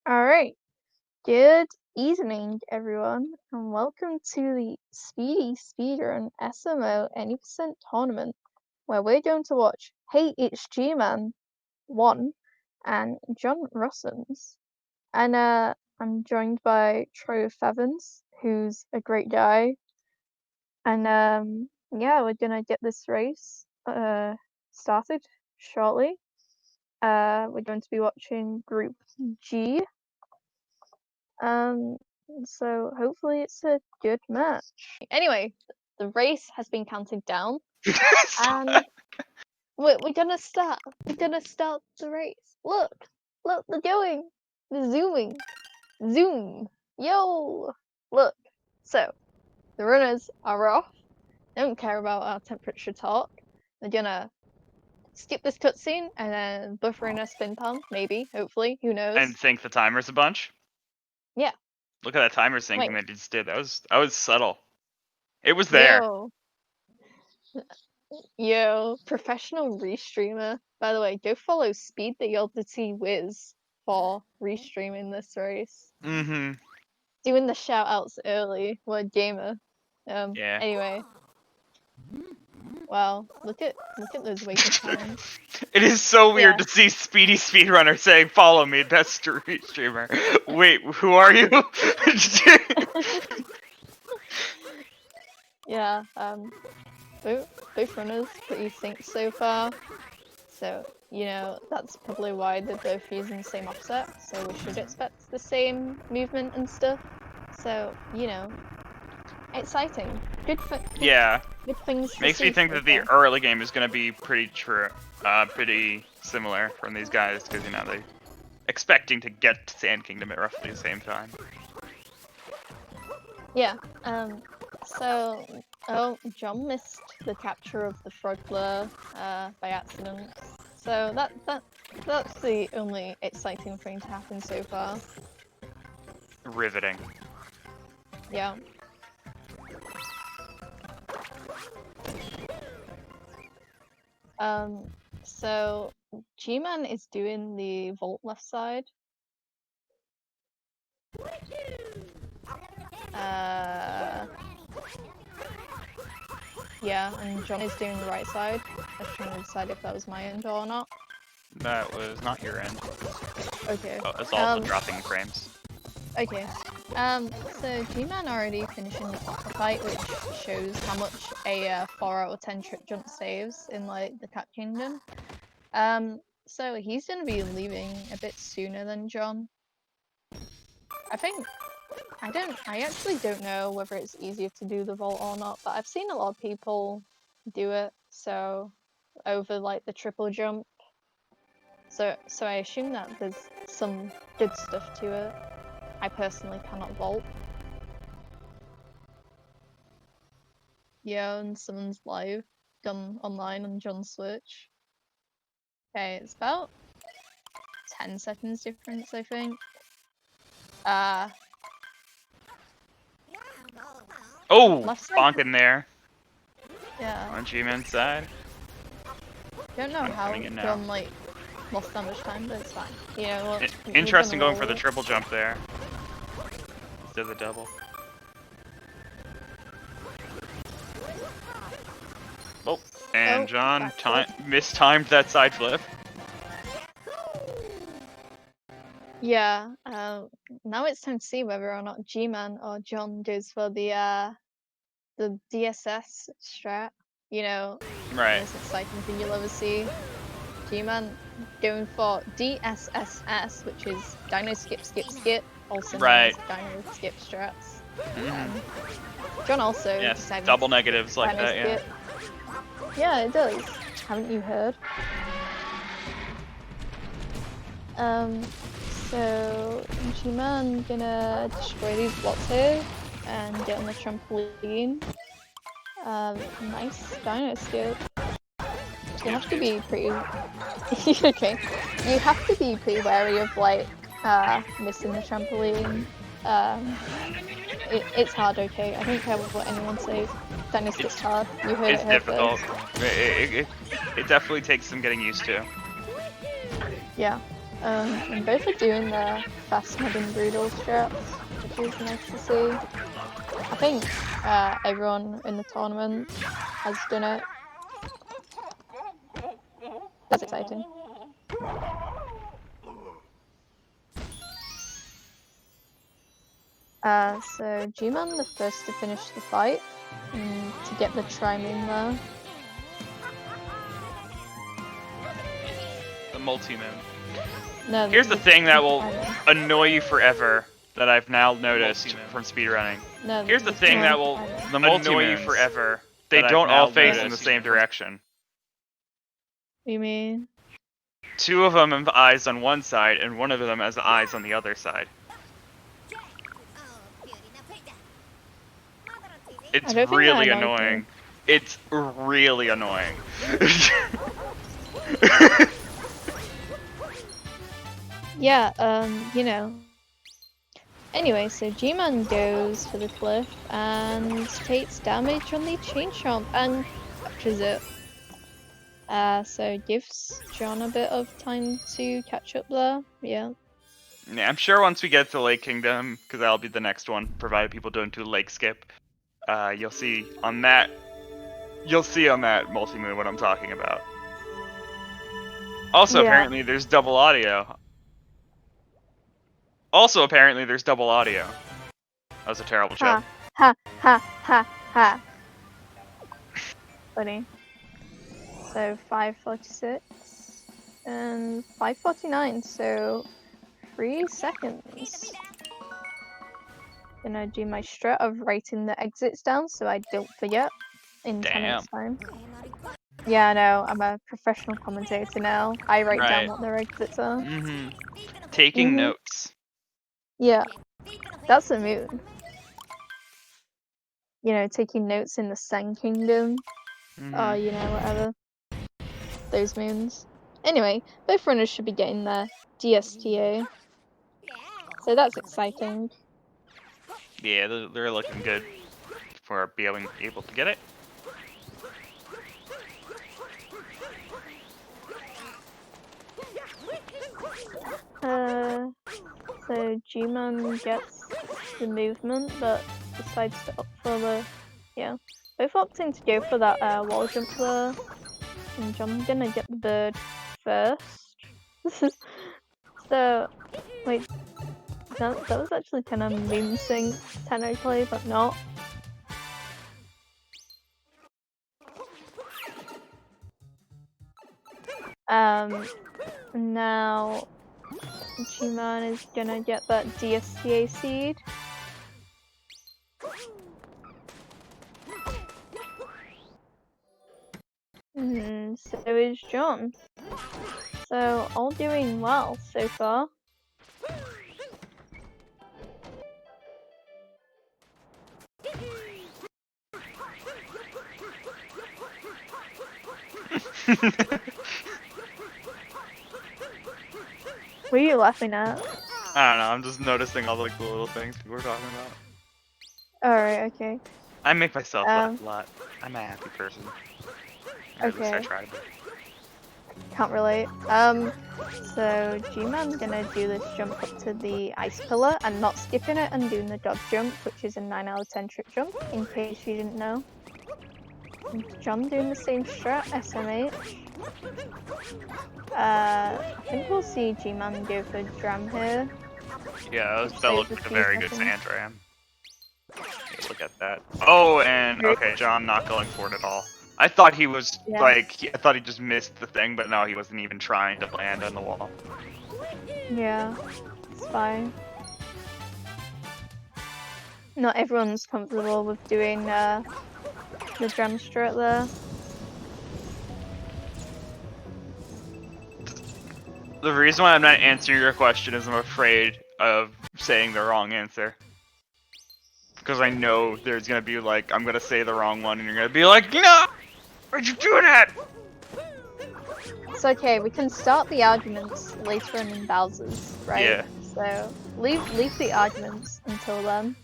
Alright, good evening everyone, and welcome to the Speedy Speedrun SMO Any Percent Tournament, where we're going to watch HeyitsGMan 1 and JohnRossums. And I'm joined by Troy Fevans, who's a great guy. And yeah, we're gonna get this race started shortly. We're going to be watching Group G. So hopefully it's a good match. Anyway, the race has been counted down, and we're gonna start. We're gonna start the race. Look, they're going. They're zooming. Zoom. Yo, look. So the runners are off. They don't care about our temperature talk. They're gonna skip this cutscene and then buffer in a spin pump, maybe, hopefully, who knows? And sync the timers a bunch. Yeah. Look at that timer syncing they just did. That was subtle. It was there. Yo, professional restreamer. By the way, go follow SpeedTheOdysseyWiz for restreaming this race. Mm-hmm. Doing the shout outs early. What a gamer. Yeah. Anyway. Wow, look at those waiting times. It is so weird to see Speedy Speedrunner saying, "Follow me, best streamer." Wait, who are you? Yeah, both runners pretty synced so far. So, you know, that's probably why they're both using the same offset, so we should expect the same movement and stuff. So, you know, exciting. Good things. Makes me think that the early game is going to be pretty similar from these guys, because, you know, they're expecting to get to Sand Kingdom at roughly the same time. Yeah, so, John missed the capture of the Frogler by accident. So that's the only exciting thing to happen so far. Riveting. Yeah. So G-Man is doing the vault left side. Yeah, and John is doing the right side. I was trying to decide if that was my end or not. That was not your end. Okay. Oh, it's also dropping frames. Okay. So G-Man already finishing the fight, which shows how much a 4 out of 10 trip jump saves in like the Cat Kingdom. So he's gonna be leaving a bit sooner than John. I actually don't know whether it's easier to do the vault or not, but I've seen a lot of people do it, so over like the triple jump. So I assume that there's some good stuff to it. I personally cannot vault. Yeah, and someone's live done online on John's Switch. Okay, it's about 10 seconds difference, I think. Oh, bonking there. Yeah. On G-Man's side. Don't know how John like lost that much time, but it's fine. You know, interesting going for the triple jump there instead of the double. Oh, and John mistimed that side flip. Yeah. Now it's time to see whether or not G-Man or John goes for the DSS strat. You know, right. Most exciting thing you'll ever see. G-Man going for DSSS, which is Dino Skip Skip Skip, also known as Dino Skip strats. John also decided double negatives like that, skip. Yeah, it does. Haven't you heard? So G-Man gonna destroy these blocks here and get on the trampoline. Nice dino skip. You have to be pretty okay. You have to be pretty wary of like missing the trampoline. It's hard, okay? I don't care what anyone says. Dino skip's hard. You heard it here difficult. first. It definitely takes some getting used to. Yeah. And both are doing their fast mod and brutal strats, which is nice to see. I think everyone in the tournament has done it. That's exciting. So G-Man the first to finish the fight and to get the tri-moon there. The multi-moon. No, Here's the thing that will annoy you forever that I've now noticed from speedrunning. No, Here's the thing that will annoy you forever. They don't all face in the same direction. What do you mean? 2 of them have eyes on one side, and 1 of them has eyes on the other side. It's really annoying. It's really annoying. Yeah, you know. Anyway, so G-Man goes for the cliff and takes damage on the chain chomp and captures it. So gives John a bit of time to catch up there. Yeah. Yeah, I'm sure once we get to Lake Kingdom, because that'll be the next one, provided people don't do Lake Skip, you'll see on that multi-moon what I'm talking about. Also, apparently there's double audio. That was a terrible joke. Ha ha ha ha. Funny. So 5:46 and 5:49. So 3 seconds. Gonna do my strat of writing the exits down so I don't forget in 10 minutes time. Yeah, I know. I'm a professional commentator now. I write down what their exits are. Taking notes. Yeah, that's a moon. You know, taking notes in the Sen Kingdom. Or, you know, whatever. Those moons. Anyway, both runners should be getting their DSTA. So that's exciting. Yeah, they're looking good for being able to get it. So G-Man gets the movement, but decides to opt for the, both opting to go for that wall jump there. And John's gonna get the bird first. So, wait, that was actually kind of moon sync technically, but not. Now G-Man is gonna get that DSTA seed. So is John. So all doing well so far. What are you laughing at? I don't know, I'm just noticing all the little things people are talking about. Alright, okay. I make myself laugh a lot. I'm a happy person. Or at least I try to be. Can't relate. So G-Man's gonna do this jump up to the ice pillar and not skipping it and doing the dodge jump, which is a 9 out of 10 trick jump, in case you didn't know. And John doing the same strat, SMH. I think we'll see G-Man go for Dram here. Yeah, that looked like a very good sand ram. Look at that. Oh, and okay, John not going for it at all. I thought he was I thought he just missed the thing, but no, he wasn't even trying to land on the wall. Yeah, it's fine. Not everyone's comfortable with doing the drum strat there. The reason why I'm not answering your question is I'm afraid of saying the wrong answer. Because I know there's gonna be like, I'm gonna say the wrong one and you're gonna be like, no! Why'd you do that? It's okay, we can start the arguments later on in Bowser's, right? Yeah. So leave the arguments until then.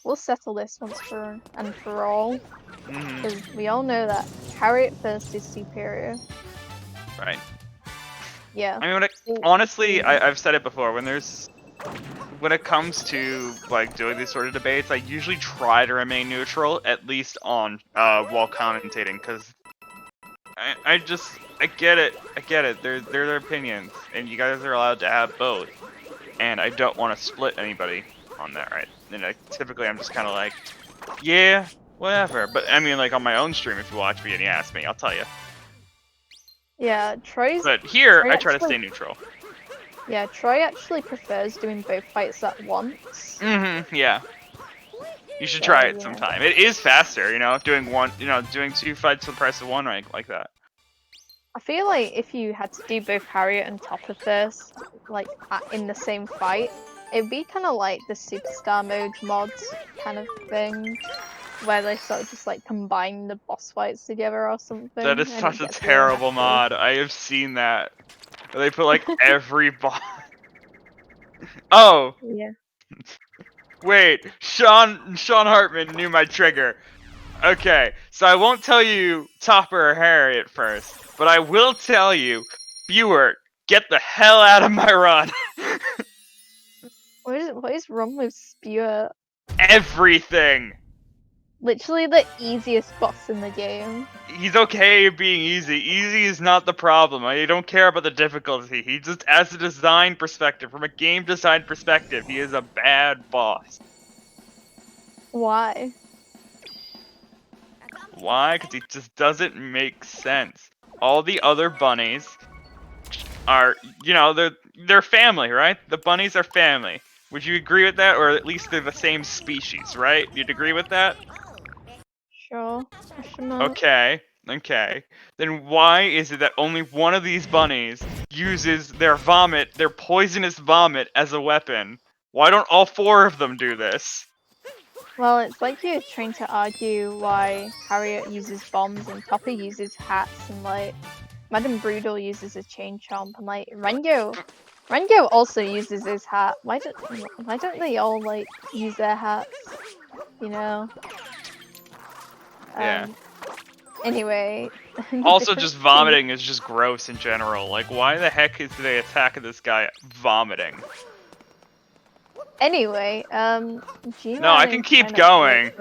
We'll settle this once and for all. Because we all know that carry it first is superior. Right. Yeah. I mean, honestly, I've said it before. When it comes to like doing these sort of debates, I usually try to remain neutral, at least on while commentating, because I get it. They're their opinions, and you guys are allowed to have both. And I don't want to split anybody on that, right? And typically I'm just kind of like, yeah, whatever. But I mean, like on my own stream, if you watch me and you ask me, I'll tell you. Yeah, But here, I try to actually, stay neutral. Yeah, Troy actually prefers doing both fights at once. Yeah. You should try it sometime. It is faster, doing 2 fights for the price of 1 like that. I feel like if you had to do both Harriet and Topper first, like in the same fight, it'd be kind of like the Superstar Mode mod kind of thing, where they sort of just like combine the boss fights together or something. That is such a terrible mod. I have seen that. They put like every boss. Oh. Yeah. Wait, Sean Hartman knew my trigger. Okay, so I won't tell you Topper or Harriet first, but I will tell you, Bewert, get the hell out of my run. What is wrong with Spewer? Everything. Literally the easiest boss in the game. He's okay being easy. Easy is not the problem. I don't care about the difficulty. He just, as a design perspective, from a game design perspective, he is a bad boss. Why? Why? Because he just doesn't make sense. All the other bunnies are, they're family, right? The bunnies are family. Would you agree with that? Or at least they're the same species, right? You'd agree with that? Sure. Okay. Then why is it that only one of these bunnies uses their poisonous vomit, as a weapon? Why don't all 4 of them do this? Well, it's like you're trying to argue why Harriet uses bombs and Topper uses hats, and like Madame Broodle uses a chain chomp, and like Rengo also uses his hat. Why don't they all like use their hats? Yeah. Anyway. Also, just vomiting is just gross in general. Like, why the heck is the attack of this guy vomiting? Anyway, G-Man. No, I can keep going.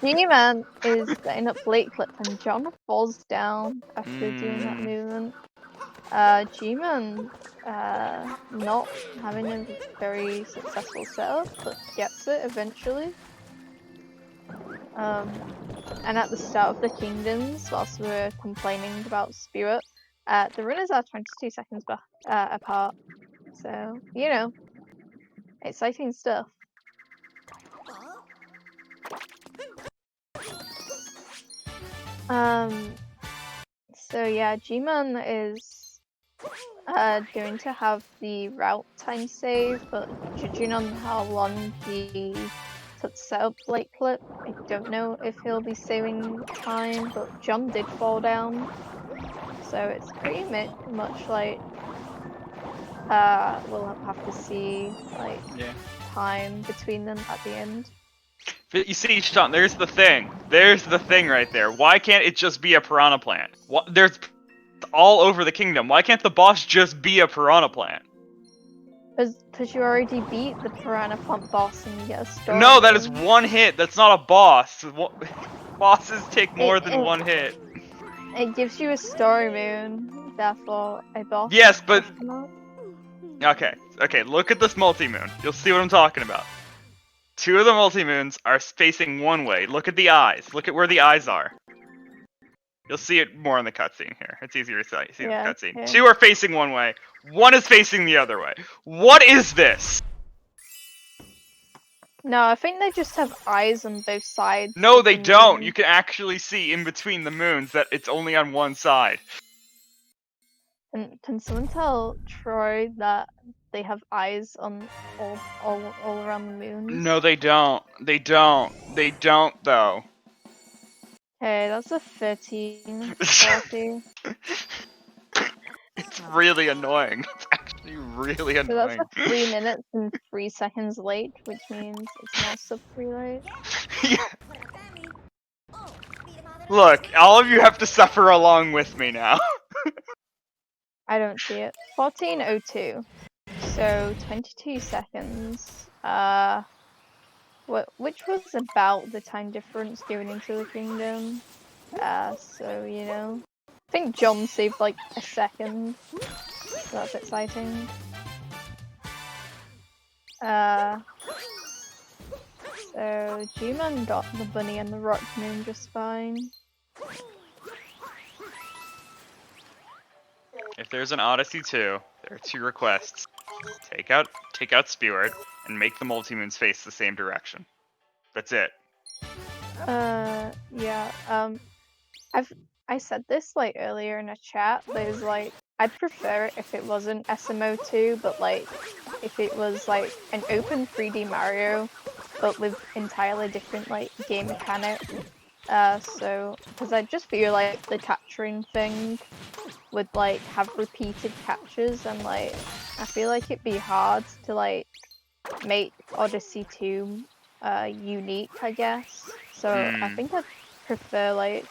G-Man is setting up late clip, and John falls down after doing that movement. G-Man, not having a very successful setup, but gets it eventually. And at the start of the Kingdoms, whilst we were complaining about Spirit, the runners are 22 seconds apart. So, exciting stuff. So yeah, G-Man is going to have the route time save, but judging on how long he took to set up late clip, I don't know if he'll be saving time, but John did fall down, so it's pretty much like we'll have to see like time between them at the end. But you see, Sean, there's the thing right there. Why can't it just be a piranha plant? There's all over the kingdom. Why can't the boss just be a piranha plant? Because you already beat the piranha plant boss and you get a story. No, that is one hit. That's not a boss. Bosses take more than one hit. It gives you a story moon, therefore a boss. Yes, but okay. Look at this multi-moon. You'll see what I'm talking about. 2 of the multi-moons are facing one way. Look at the eyes. Look at where the eyes are. You'll see it more in the cutscene here. It's easier to see the cutscene. Yeah. 2 are facing one way. 1 is facing the other way. What is this? No, I think they just have eyes on both sides. No, they don't. You can actually see in between the moons that it's only on one side. And can someone tell Troy that they have eyes on all around the moon? No, they don't. They don't though. Okay, that's a 13. 40. It's really annoying. It's actually really annoying. So that's 3 minutes and 3 seconds late, which means it's not sub 3 late. Yeah. Look, all of you have to suffer along with me now. I don't see it. 14:02. So 22 seconds. Which was about the time difference going into the kingdom. So you know, I think John saved like a second. So that's exciting. So G-Man got the bunny and the rock moon just fine. If there's an Odyssey 2, there are 2 requests. Take out Speward and make the multi-moons face the same direction. That's it. Yeah. I said this like earlier in a chat, but it was like I'd prefer it if it wasn't SMO 2, but like if it was like an open 3D Mario, but with entirely different like game mechanics. So because I just feel like the capturing thing would like have repeated captures, and like I feel like it'd be hard to like make Odyssey 2 unique, I guess. So I think I'd prefer like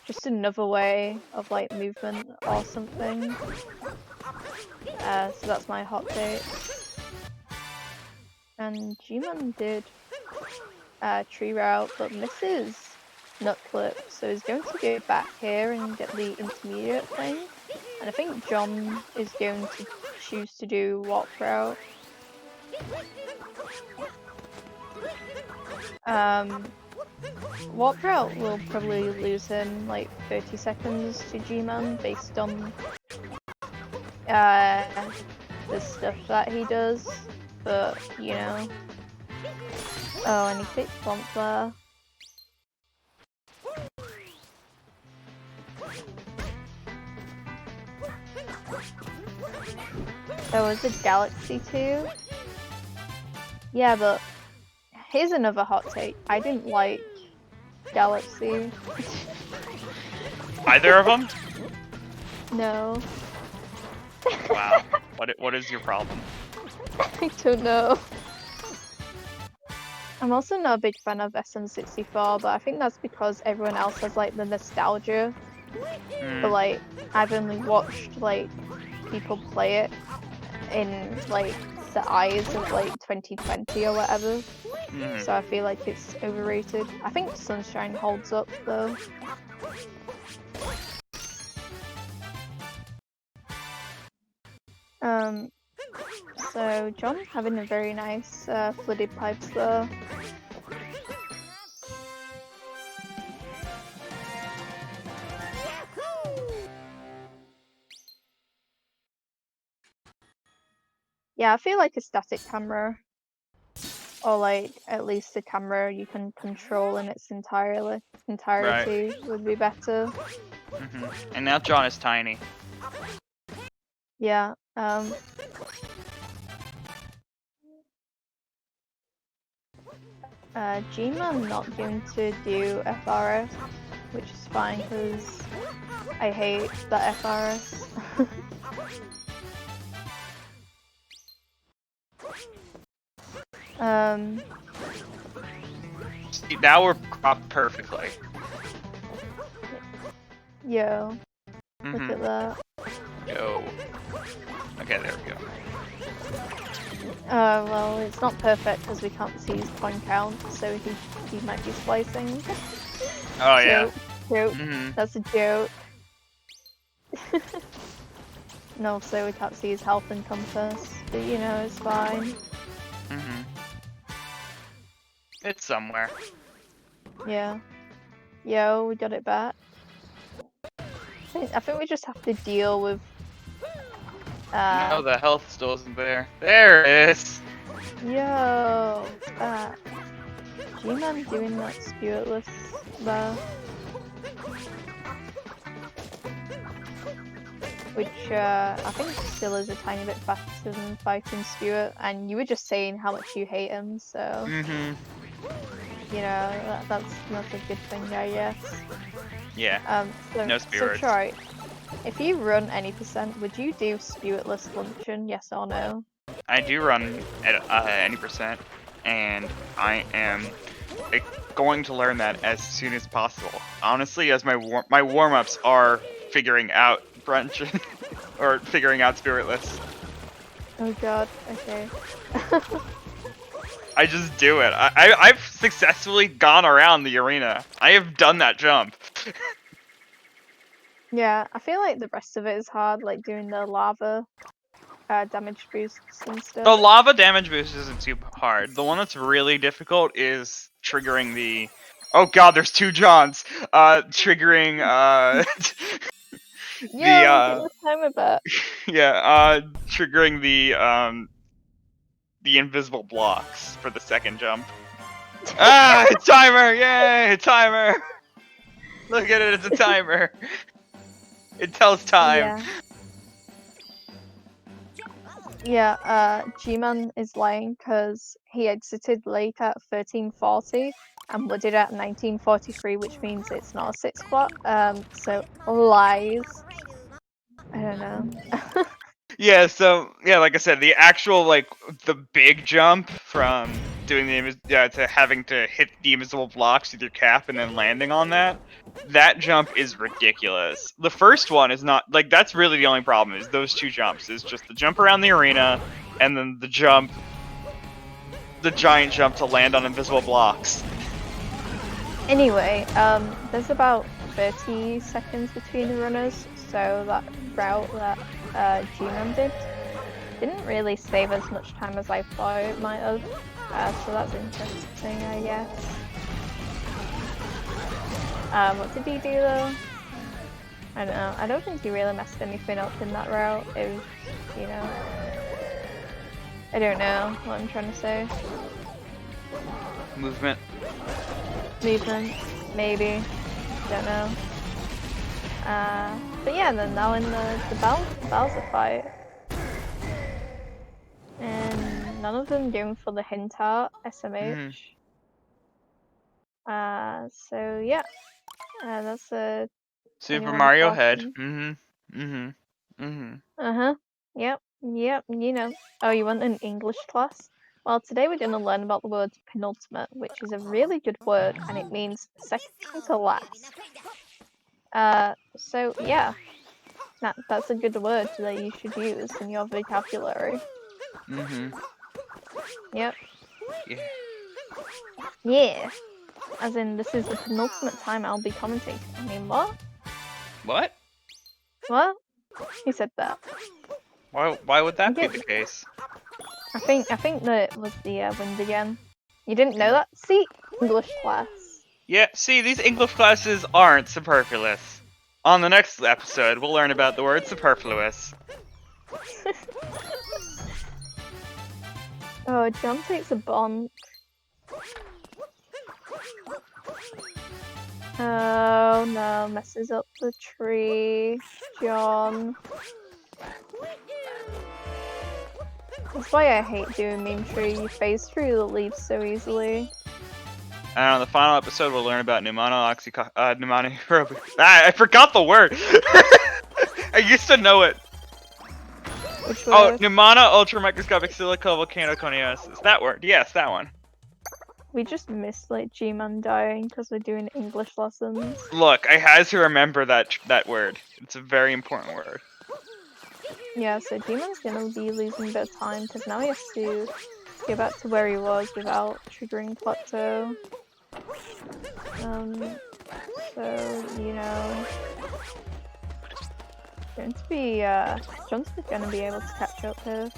just another way of like movement or something. So that's my hot take. And G-Man did tree route, but misses nut clip, so he's going to go back here and get the intermediate thing. And I think John is going to choose to do warp route. Warp route will probably lose him like 30 seconds to G-Man based on the stuff that he does, but you know. Oh, and he picked bump there. There was a Galaxy 2. Yeah, but here's another hot take. I didn't like Galaxy. Either of them? No. Wow. What is your problem? I don't know. I'm also not a big fan of SM64, but I think that's because everyone else has like the nostalgia. But like, I've only watched like people play it in like the eyes of like 2020 or whatever. So I feel like it's overrated. I think Sunshine holds up though. So John having a very nice flooded pipes there. Yeah, I feel like a static camera, or like at least a camera you can control in its entirety would be better. And now John is tiny. Yeah. G-Man not going to do FRS, which is fine because I hate that FRS. See, now we're cropped perfectly. Yo. Look at that. Yo. Okay, there we go. Well, it's not perfect because we can't see his point count, so he might be splicing. Oh yeah. Joke. That's a joke. No, so we can't see his health and compass, but you know, it's fine. It's somewhere. Yeah. Yo, we got it back. I think we just have to deal with... No, the health still isn't there. There it is! Yo, it's back. G-Man doing that spiritless there. Which I think still is a tiny bit faster than fighting Stewart, and you were just saying how much you hate him, so... You know, that's not a good thing, I guess. Yeah, no spirits. So Troy, if you run any percent, would you do spiritless luncheon, yes or no? I do run at any percent, and I am going to learn that as soon as possible. Honestly, as my warm-ups are figuring out brunch. or figuring out Spiritless. Oh god, okay. I just do it. I've successfully gone around the arena. I have done that jump. Yeah, I feel like the rest of it is hard, like doing the lava damage boosts and stuff. The lava damage boost isn't too hard. The one that's really difficult is triggering the... Oh god, there's two Johns! Triggering, Yeah, get the timer back. yeah, triggering the invisible blocks for the second jump. Ah, timer! Yay, timer! Look at it, it's a timer. It tells time. Yeah, G-Man is lying because he exited late at 13:40 and wooded at 19:43, which means it's not a 6 o'clock. So lies. I don't know. Yeah, so yeah, like I said, the actual the big jump from doing the to having to hit the invisible blocks with your cap and then landing on that jump is ridiculous. The first one is not that's really the only problem is those two jumps. Is just the jump around the arena and then the giant jump to land on invisible blocks. Anyway, there's about 30 seconds between the runners, so that route that G-Man didn't really save as much time as I thought it might have, so that's interesting, I guess. What did he do though? I don't know, I don't think he really messed anything up in that route. It was, you know, I don't know what I'm trying to say. Movement, maybe, don't know. But yeah, then now in the Bowser fight. And none of them going for the hint art, SMH. So yeah. That's a... Super Mario head. Uh-huh. Yep, you know. Oh, you want an English class? Well, today we're going to learn about the word penultimate, which is a really good word, and it means second to last. So yeah, that's a good word that you should use in your vocabulary. Yep. Yeah. As in, this is the penultimate time I'll be commentating. I mean, what? What? What? He said that. Why would that be the case? I think that it was the wind again. You didn't know that? See? English class. Yeah, see, these English classes aren't superfluous. On the next episode, we'll learn about the word superfluous. Oh, John takes a bonk. Oh no, messes up the tree, John. That's why I hate doing meme tree. You phase through the leaves so easily. And on the final episode, we'll learn about I forgot the word! I used to know it! Which word? Oh, pneumona ultramicroscopic silicovolcanoconiosis. That word, yes, that one. We just missed like G-Man dying because we're doing English lessons. Look, I had to remember that word. It's a very important word. Yeah, so G-Man's gonna be losing a bit of time because now he has to go back to where he was without triggering plateau. So, you know, John's gonna be able to catch up here.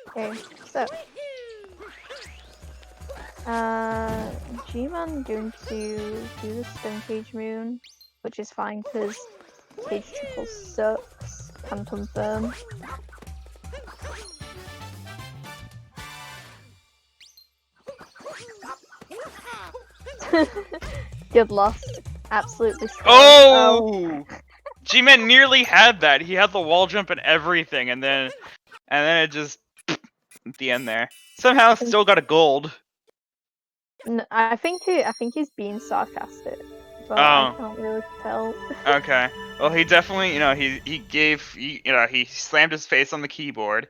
Okay, so G-Man going to do the Stone Cage Moon, which is fine because Cage Triple sucks, can confirm. Good lost. Absolutely strong. Oh! G-Man nearly had that. He had the wall jump and everything, and then it just at the end there. Somehow still got a gold. No, I think he's being sarcastic, but I can't really tell. Okay. Well, he definitely, he slammed his face on the keyboard,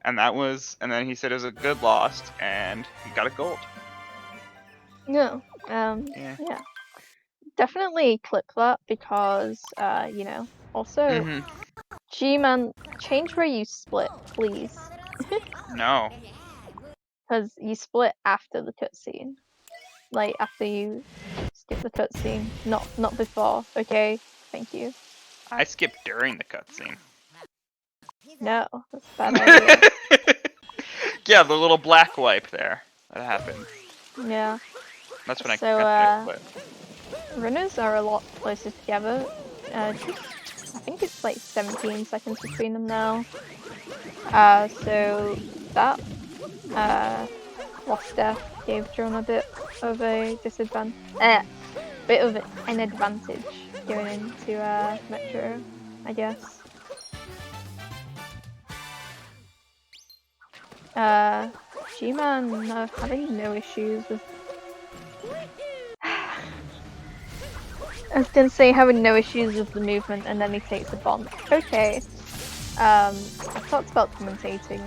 and then he said it was a good loss, and he got a gold. No. Yeah. Yeah. Definitely clip that because, you know. Also, G-Man, change where you split, please. No. Because you split after the cutscene. Like, after you skip the cutscene, not before, okay? Thank you. I skipped during the cutscene. No, that's a bad idea. Yeah, the little black wipe there. That happened. Yeah. That's when I So, got the runners are a lot closer together. I think it's like 17 seconds between them now. So that lost death gave John a bit of a disadvantage. Bit of an advantage going into Metro, I guess. G-Man having no issues with. I was gonna say having no issues with the movement, and then he takes a bomb. Okay. I've talked about commentating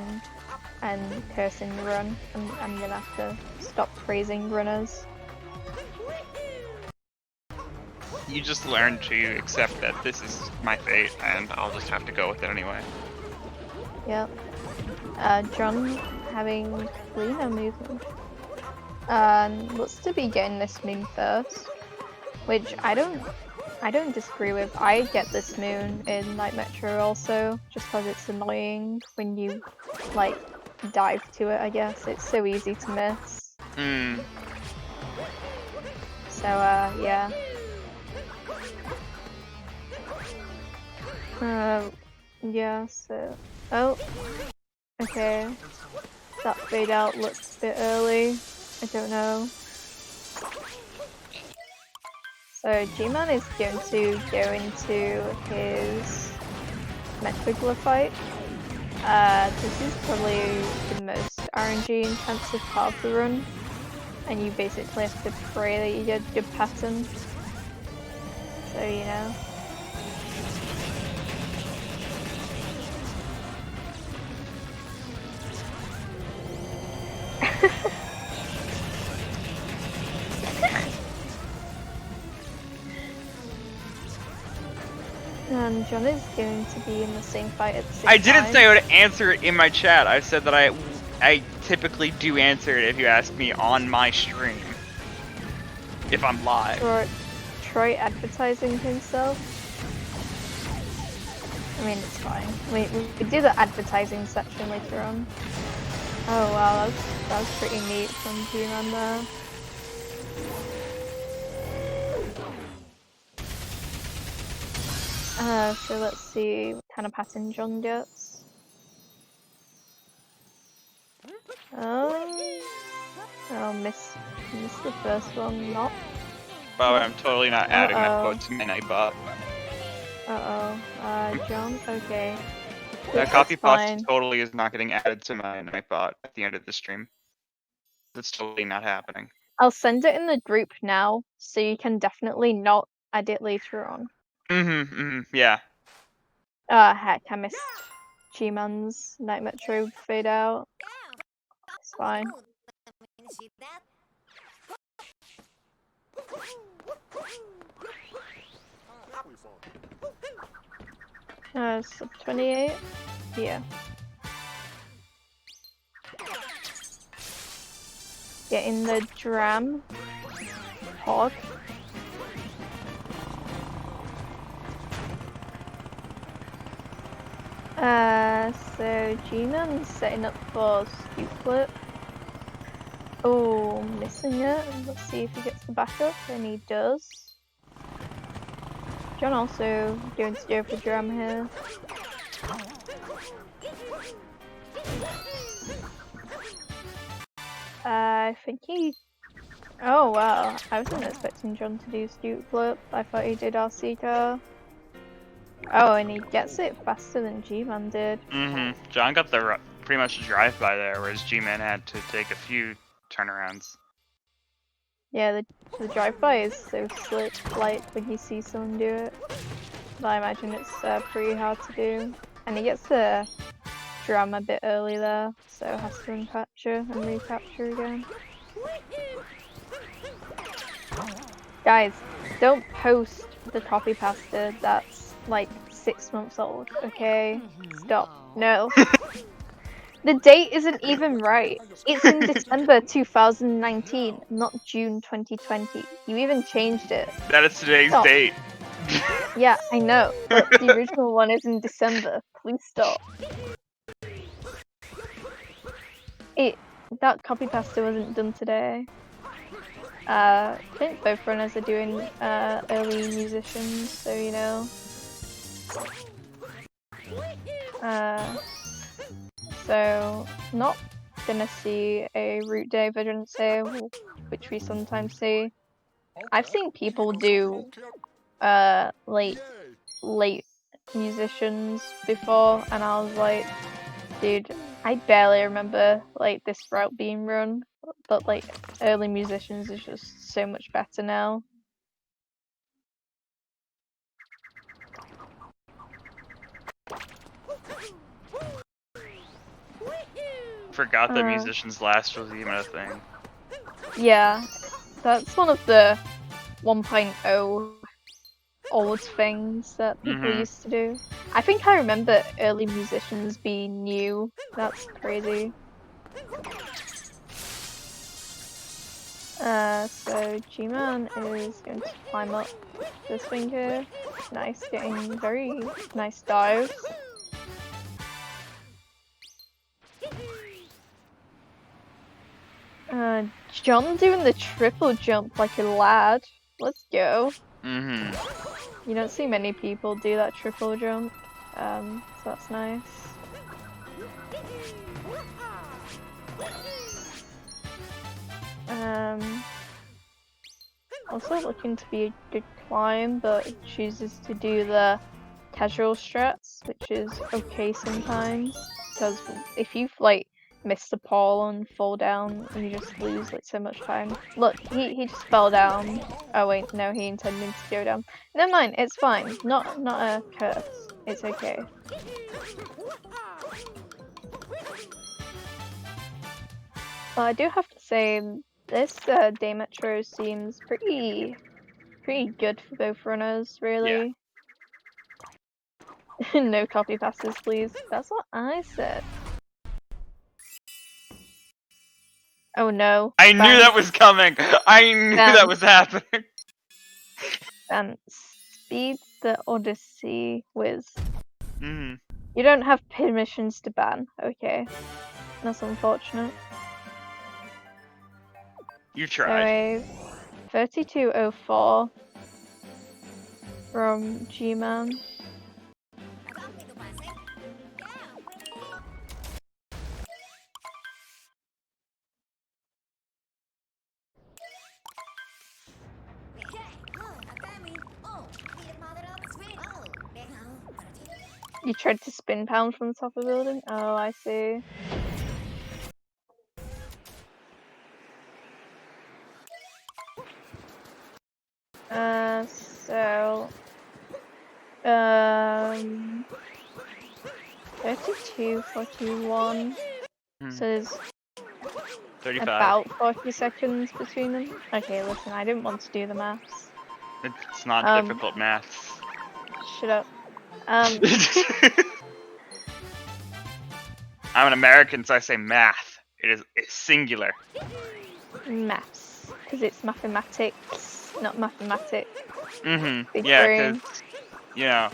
and cursing the run, and I'm gonna have to stop praising runners. You just learn to accept that this is my fate, and I'll just have to go with it anyway. Yep. John having cleaner movement. Looks to be getting this moon first, which I don't disagree with. I get this moon in like Metro also, just because it's annoying when you like dive to it. I guess it's so easy to miss. So yeah. Yeah. So okay. That fade out looks a bit early. I don't know. So G-Man is going to go into his Metroglyph fight. This is probably the most RNG intensive part of the run, and you basically have to pray that you get a good pattern. So you know. And John is going to be in the same fight at the same time. I didn't say I would answer it in my chat. I said that I typically do answer it if you ask me on my stream. If I'm live. Or Troy advertising himself. I mean, it's fine. We do the advertising section later on. Oh wow, that was pretty neat from G-Man there. So let's see what kind of pattern John gets. Miss the first one, not. By the way, I'm totally not adding that quote to my Nightbot. John, okay. That copy pasta totally is not getting added to my Nightbot at the end of the stream. That's totally not happening. I'll send it in the group now, so you can definitely not add it later on. Yeah. Heck, I missed G-Man's Night Metro fade out. It's fine. Sub 28? Yeah. Getting the dram pod. So G-Man's setting up for Scoop Flip. Oh, missing it. Let's see if he gets the backup, and he does. John also going to go for dram here. I think he. Oh wow, I wasn't expecting John to do Scoop Flip. I thought he did RC car. Oh, and he gets it faster than G-Man did. John got the pretty much drive-by there, whereas G-Man had to take a few turnarounds. Yeah, the drive-by is so slick, like when you see someone do it. But I imagine it's pretty hard to do. And he gets the drama a bit early there, so it has to uncapture and recapture again. Guys, don't post the copy pasta that's like 6 months old, okay? Stop. No. The date isn't even right. It's in December 2019, not June 2020. You even changed it. That is today's Stop. date. Yeah, I know, but the original one is in December. Please stop. That copy pasta wasn't done today. I think both runners are doing early musicians, so you know. So not gonna see a route divergence here, which we sometimes see. I've seen people do late musicians before, and I was like, dude, I barely remember like this route being run, but like early musicians is just so much better now. Forgot that musicians last was even a thing. Yeah, that's one of the 1.0 old things that people used to do. I think I remember early musicians being new. That's crazy. So G-Man is going to climb up this thing here. Nice, getting very nice dives. John doing the triple jump like a lad. Let's go. You don't see many people do that triple jump, so that's nice. Also looking to be a good climb, but chooses to do the casual strats, which is okay sometimes, because if you've like missed the pole and fall down, you just lose like so much time. Look, he just fell down. Oh wait, no, he intended to go down. Never mind, it's fine. Not a curse. It's okay. Well, I do have to say this day metro seems pretty good for both runners, really. Yeah. No copy passes, please. That's what I said. Oh no. I knew that was coming! I knew that was happening! And SpeedTheOdysseyWiz. You don't have permissions to ban. Okay. That's unfortunate. You tried. Anyway, 3204 from G-Man. You tried to spin pound from the top of the building? Oh, I see. So 32, 41. So there's 35. About 40 seconds between them. Okay, listen, I didn't want to do the maths. It's not difficult maths. Shut up. I'm an American, so I say math. It's singular. Maths, because it's mathematics, not mathematics. Yeah, because, you know,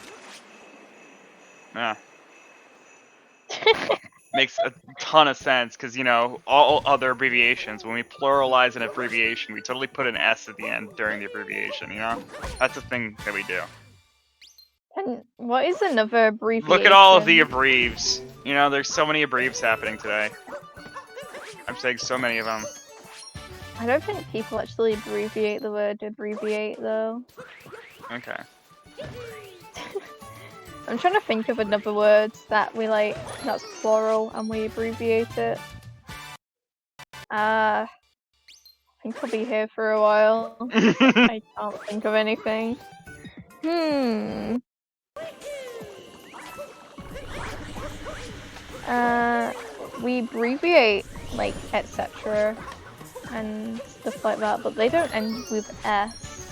makes a ton of sense, because, you know, all other abbreviations, when we pluralize an abbreviation, we totally put an S at the end during the abbreviation, you know? That's a thing that we do. And what is another abbreviation? Look at all of the abbreves. You know, there's so many abbreves happening today. I'm saying so many of them. I don't think people actually abbreviate the word abbreviate, though. Okay. I'm trying to think of another word that we like, that's plural, and we abbreviate it. I think I'll be here for a while. I can't think of anything. We abbreviate like etc. and stuff like that, but they don't end with S.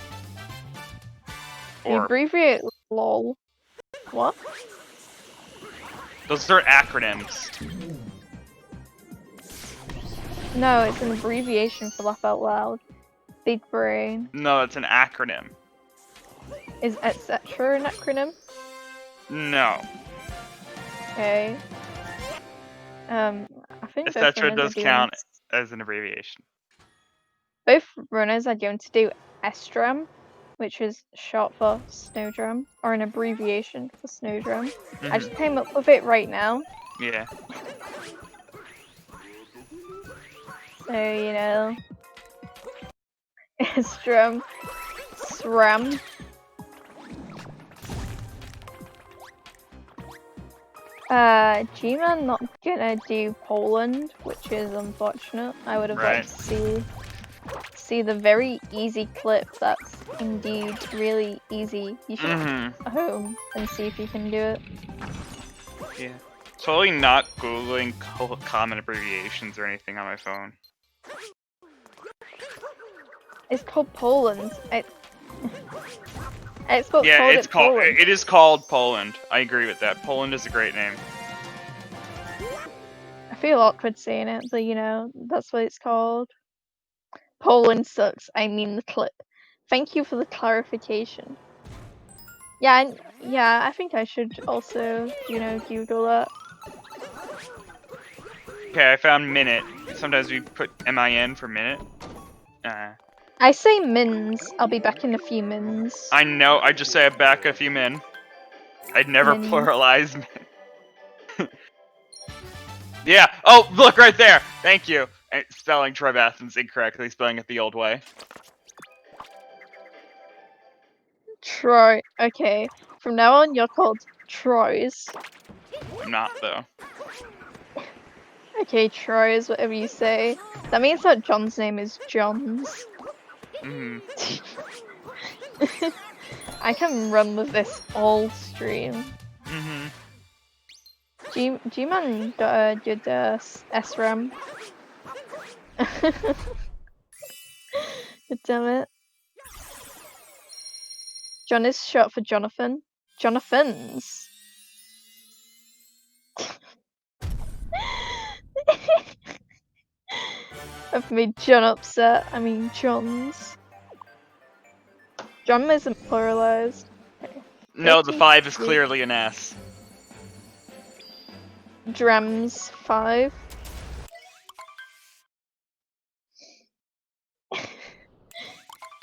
We abbreviate LOL. What? Those are acronyms. No, it's an abbreviation for laugh out loud. Big brain. No, it's an acronym. Is etc. an acronym? No. Okay. I think etc. does count as an abbreviation. Both runners are going to do SDRAM, which is short for Snowdram, or an abbreviation for Snowdram. I just came up with it right now. Yeah. So, you know. SDRAM. SRAM. G-Man not gonna do Poland, which is unfortunate. I would have liked to see the very easy clip that's indeed really easy. You should go home and see if you can do it. Yeah. Totally not Googling common abbreviations or anything on my phone. It's called Poland. It is called Poland. I agree with that. Poland is a great name. I feel awkward saying it, but you know, that's what it's called. Poland sucks. I mean the clip. Thank you for the clarification. Yeah, I think I should also, you know, Google that. Okay, I found minute. Sometimes we put MIN for minute. I say mins. I'll be back in a few mins. I know. I just say I'm back a few min. I'd never pluralize min. Yeah. Oh, look right there. Thank you. Spelling Troy Athens incorrectly, spelling it the old way. Troy. Okay. From now on, you're called Troys. I'm not though. Okay, Troys, whatever you say. That means that John's name is Johns. I can run with this all stream. G-Man did SRAM. Damn it. John is short for Jonathan. Jonathans. I've made John upset. I mean Johns. John isn't pluralized. Okay. No, the 5 is clearly an S. Drams 5.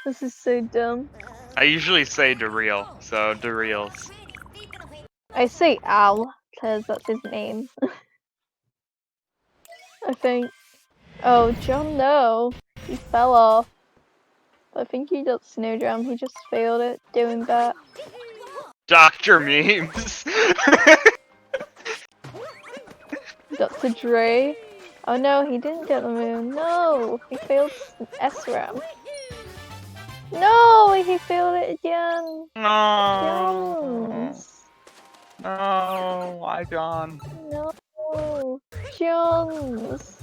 This is so dumb. I usually say Dereal, so Dereals. I say Al, because that's his name. I think. Oh, John, no. He fell off. I think he got Snowdram. He just failed it doing that. Dr. Memes. Dr. Dre. Oh no, he didn't get the moon. No, he failed SRAM. No, he failed it again. No. Jones. No, why, John? No, Jones.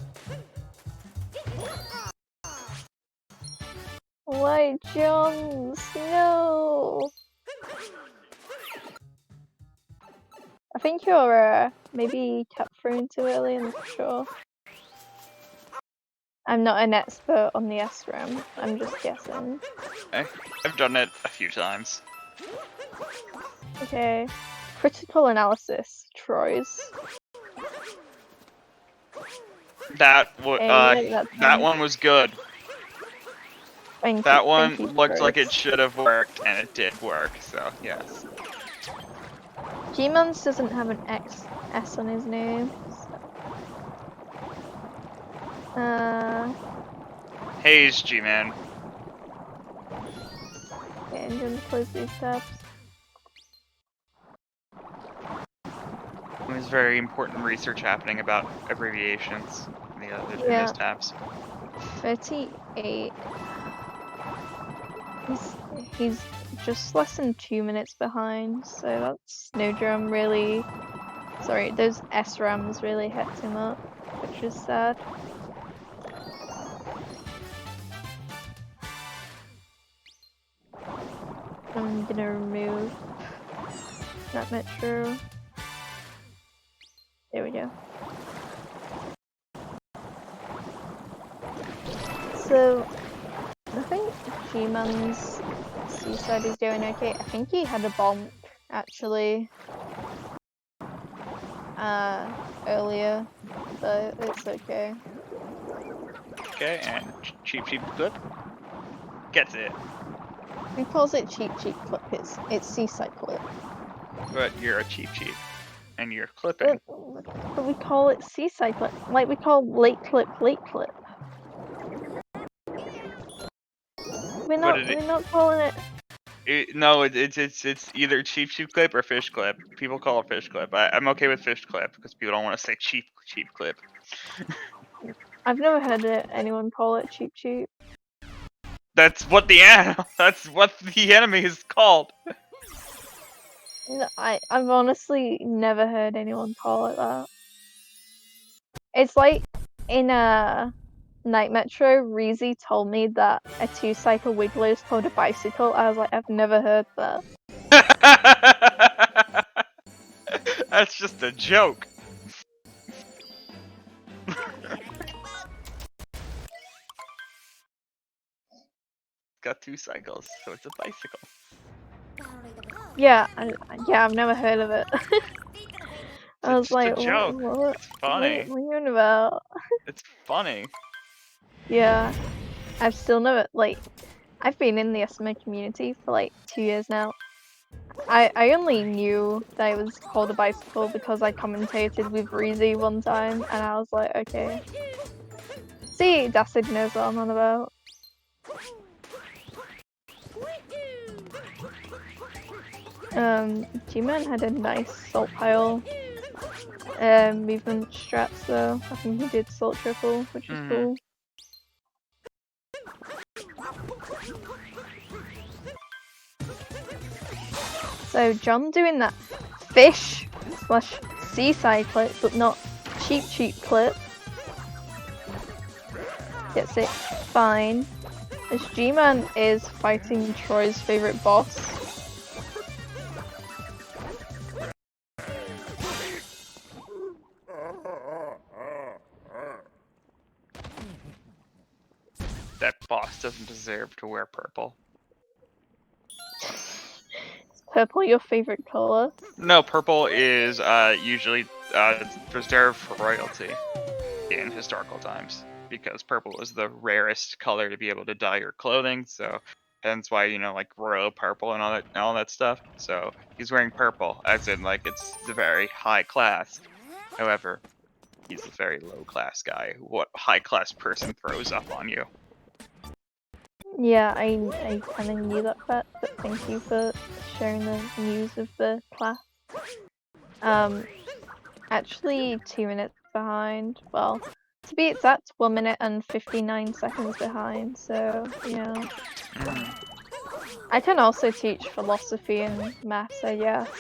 Why, Jones? No. I think you're maybe tapped through too early. I'm not sure. I'm not an expert on the SRAM. I'm just guessing. I've done it a few times. Okay. Critical analysis, Troy's. That one was good. That one looked like it should have worked, and it did work. So yes. G-Mans doesn't have an S on his name. HeyitsGMan. Okay, I'm gonna close these tabs. There's very important research happening about abbreviations in the other those tabs. 38. He's just less than 2 minutes behind, so that's Snowdram really Sorry, those SRAMs really hecked him up, which is sad. I'm gonna remove that metro. There we go. So, I think G-Man's Seaside is doing okay. I think he had a bonk, actually, earlier, but it's okay. Okay, and cheap clip. Gets it. He calls it cheap clip, it's Seaside clip. But you're a cheap. And you're clipping. But we call it Seaside clip, like we call late clip. We're not calling it. No, it's either cheap clip or fish clip. People call it fish clip. I'm okay with fish clip because people don't want to say cheap clip. I've never heard anyone call it cheap. That's what the enemy is called. No, I've honestly never heard anyone call it that. It's like in Night Metro, Reezy told me that a 2-cycle wiggler is called a bicycle. I was like, I've never heard that. That's just a joke. Got 2 cycles, so it's a bicycle. Yeah, I've never heard of it. I was like, a joke. What? It's funny. What are you on about? It's funny. Yeah, I've still never, like, I've been in the SMO community for like 2 years now. I only knew that it was called a bicycle because I commentated with Reezy one time, and I was like, okay. See, Dacid knows what I'm on about. G-Man had a nice salt pile movement strats though. I think he did salt triple, which is cool. So John doing that fish / seaside clip, but not cheap clip. Gets it fine. As G-Man is fighting Troy's favorite boss. That boss doesn't deserve to wear purple. Is purple your favorite color? No, purple is usually reserved for royalty in historical times, because purple is the rarest color to be able to dye your clothing. So hence why, you know, like royal purple and all that stuff. So he's wearing purple, as in like it's the very high class. However, he's a very low class guy. What high class person throws up on you? Yeah, I kind of knew that fact, but thank you for sharing the news of the class. Actually 2 minutes behind. Well, to be exact, 1 minute and 59 seconds behind, so, yeah. I can also teach philosophy and maths, I guess,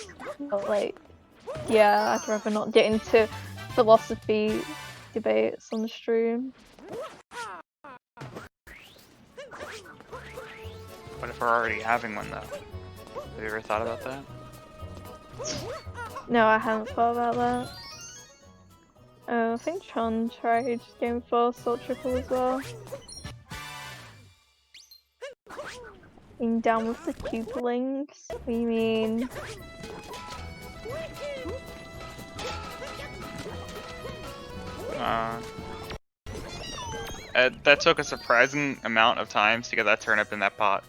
but like, yeah, I'd rather not get into philosophy debates on the stream. What if we're already having one though? Have you ever thought about that? No, I haven't thought about that. I think Sean tried game 4 salt triple as well. Being down with the pupilings? What do you mean? That took a surprising amount of times to get that turnip in that pot.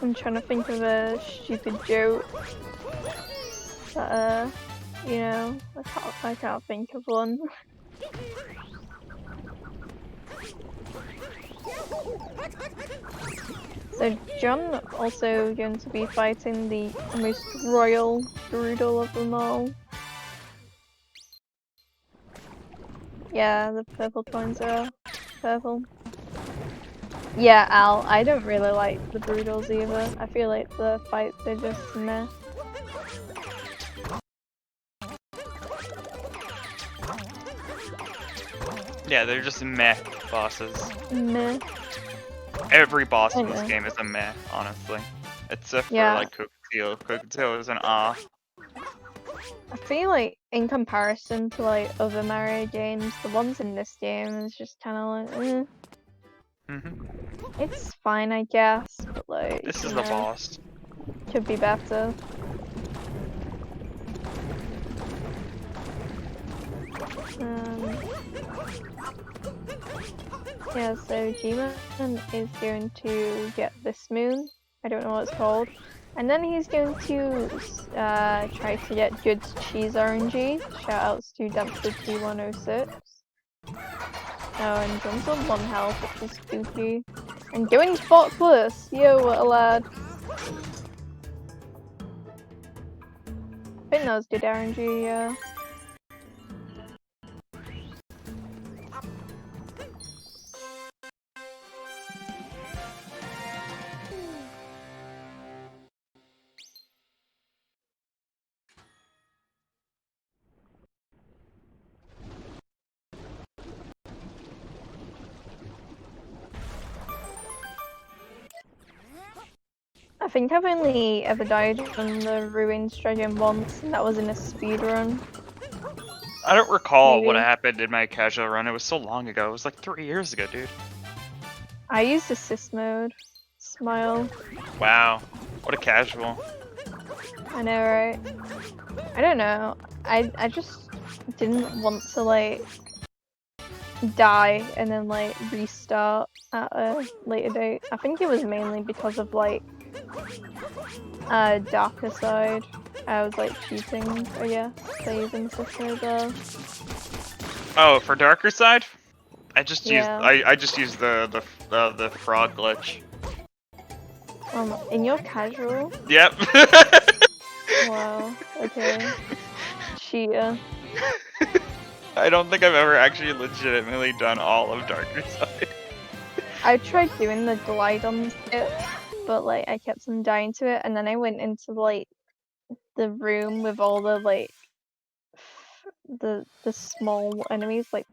I'm trying to think of a stupid joke. But, you know, I can't think of one. So John also going to be fighting the most royal Gerudo of them all. Yeah, the purple coins are purple. Yeah, Al, I don't really like the Brutals either. I feel like the fights are just meh. Yeah, they're just meh bosses. Meh. Every boss in this game is a meh, honestly. Except for like Cooktail. Cooktail is an ah. I feel like in comparison to like other Mario games, the ones in this game is just kind of like, eh. It's fine, I guess, but like this is the boss. Could be better. Yeah, so G-Man is going to get this moon. I don't know what it's called. And then he's going to try to get good cheese RNG. Shoutouts to Dancer T106. Oh, and John's on 1 health, which is spooky. And going spot plus! Yo, what a lad. I think that was good RNG, yeah. I think I've only ever died on the Ruins Dragon once, and that was in a speedrun. I don't recall what happened in my casual run. It was so long ago. It was like 3 years ago, dude. I used assist mode. Smile. Wow. What a casual. I know, right? I don't know. I just didn't want to like die and then like restart at a later date. I think it was mainly because of like darker side. I was like cheating, I guess, by using assist mode there. Oh, for darker side? I just used I just used the frog glitch. In your casual? Yep. Wow. Okay. Cheater. I don't think I've ever actually legitimately done all of darker side. I tried doing the glide on it, but like I kept on dying to it, and then I went into like the room with all the like the small enemies, like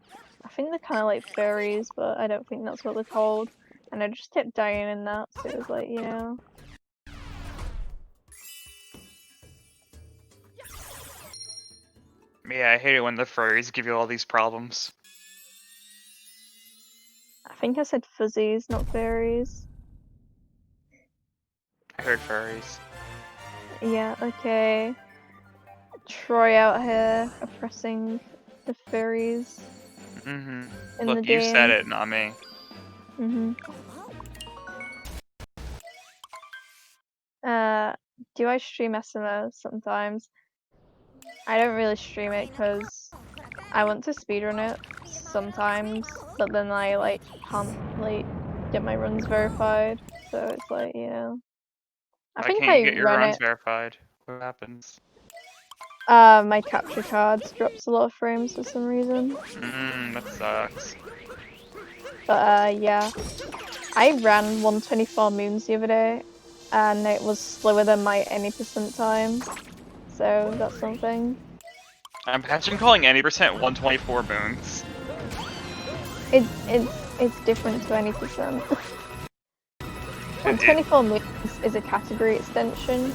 I think they're kind of like fairies, but I don't think that's what they're called, and I just kept dying in that, so it was like, yeah. Yeah, I hate it when the furries give you all these problems. I think I said fuzzies, not fairies. I heard furries. Yeah, okay. Troy out here oppressing the fairies. Look, you said it, not me. Do I stream SMO sometimes? I don't really stream it because I want to speedrun it sometimes, but then I like can't like get my runs verified, so it's like, yeah. I think can't you get your runs verified? What happens? My capture cards drops a lot of frames for some reason. That sucks. But yeah, I ran 124 moons the other day, and it was slower than my any % time, so that's something. Imagine calling any percent 124 moons. It's different to any %. 124 moons is a category extension,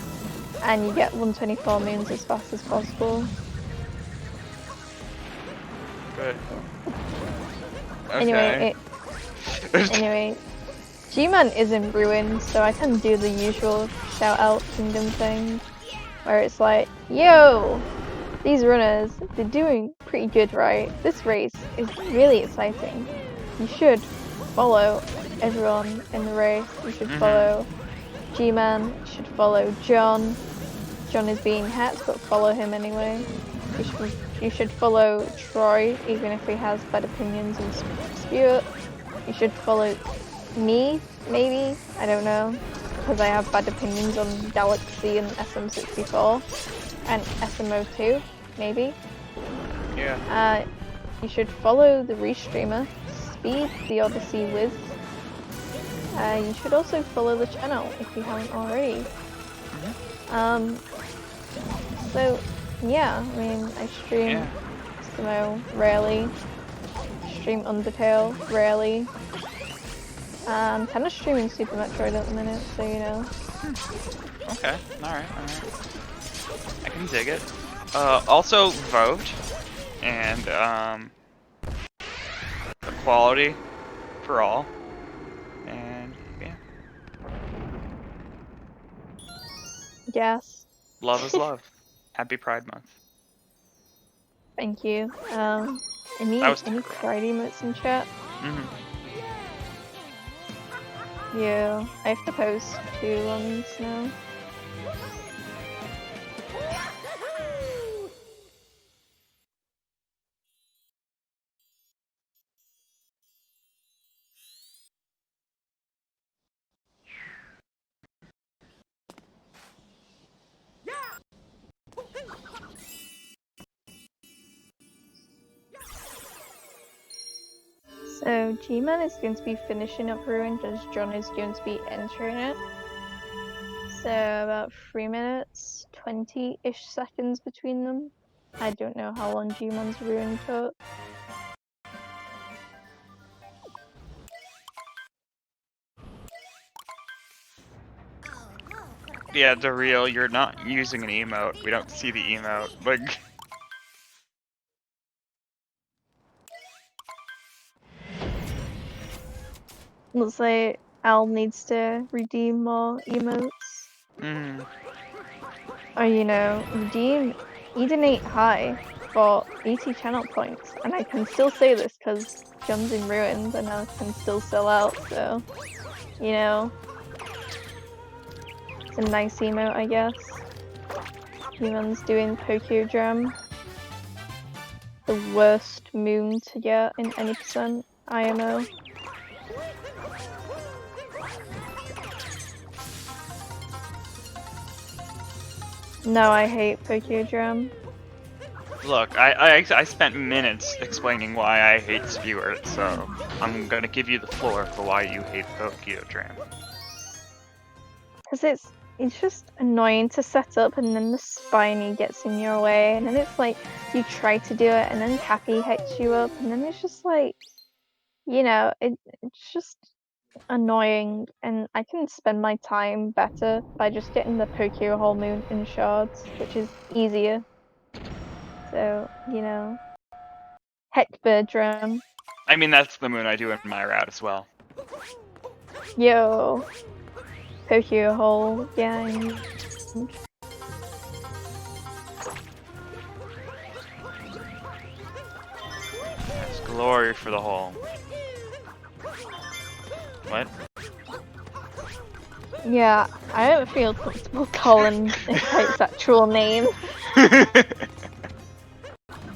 and you get 124 moons as fast as possible. Good. Okay. Anyway, G-Man is in Ruins, so I can do the usual shout-out kingdom thing, where it's like, yo, these runners, they're doing pretty good, right? This race is really exciting. You should follow everyone in the race. You should follow G-Man, you should follow John. John is being hacked, but follow him anyway. You should follow Troy, even if he has bad opinions and spew it. You should follow me, maybe, I don't know, because I have bad opinions on Galaxy and SM64, and SMO too, maybe. Yeah. You should follow the restreamer, SpeedTheOdysseyWiz. You should also follow the channel if you haven't already. So yeah, I mean, I stream SMO rarely, stream Undertale rarely. I'm kind of streaming Super Metroid at the minute, so you know. Okay, alright. I can dig it. Also vote and equality for all. And yeah. Yes. Love is love. Happy Pride Month. Thank you. Any Pride emotes in chat? Yeah, I have to post 2 ones now. So G-Man is going to be finishing up Ruined as John is going to be entering it. So about 3 minutes, 20-ish seconds between them. I don't know how long G-Man's Ruined took. Yeah, the real, you're not using an emote. We don't see the emote. Like. Looks like Al needs to redeem more emotes. Or, you know, redeem Eden 8 high for 80 channel points. And I can still say this because John's in Ruins and I can still sell out, so, you know. It's a nice emote, I guess. Human's doing Pokédram. The worst moon to get in any percent IMO. No, I hate Pokédram. Look, I spent minutes explaining why I hate Speedrun, so I'm gonna give you the floor for why you hate Pokédram. Because it's just annoying to set up and then the spiny gets in your way and then it's like you try to do it and then Cappy hits you up and then it's just like, you know, it's just annoying and I can spend my time better by just getting the Pokehole Moon in shards, which is easier. So, you know, heck Birdram. I mean, that's the moon I do in my route as well. Yo. Pokehole gang. That's glory for the hole. What? Yeah, I don't feel comfortable calling its actual name.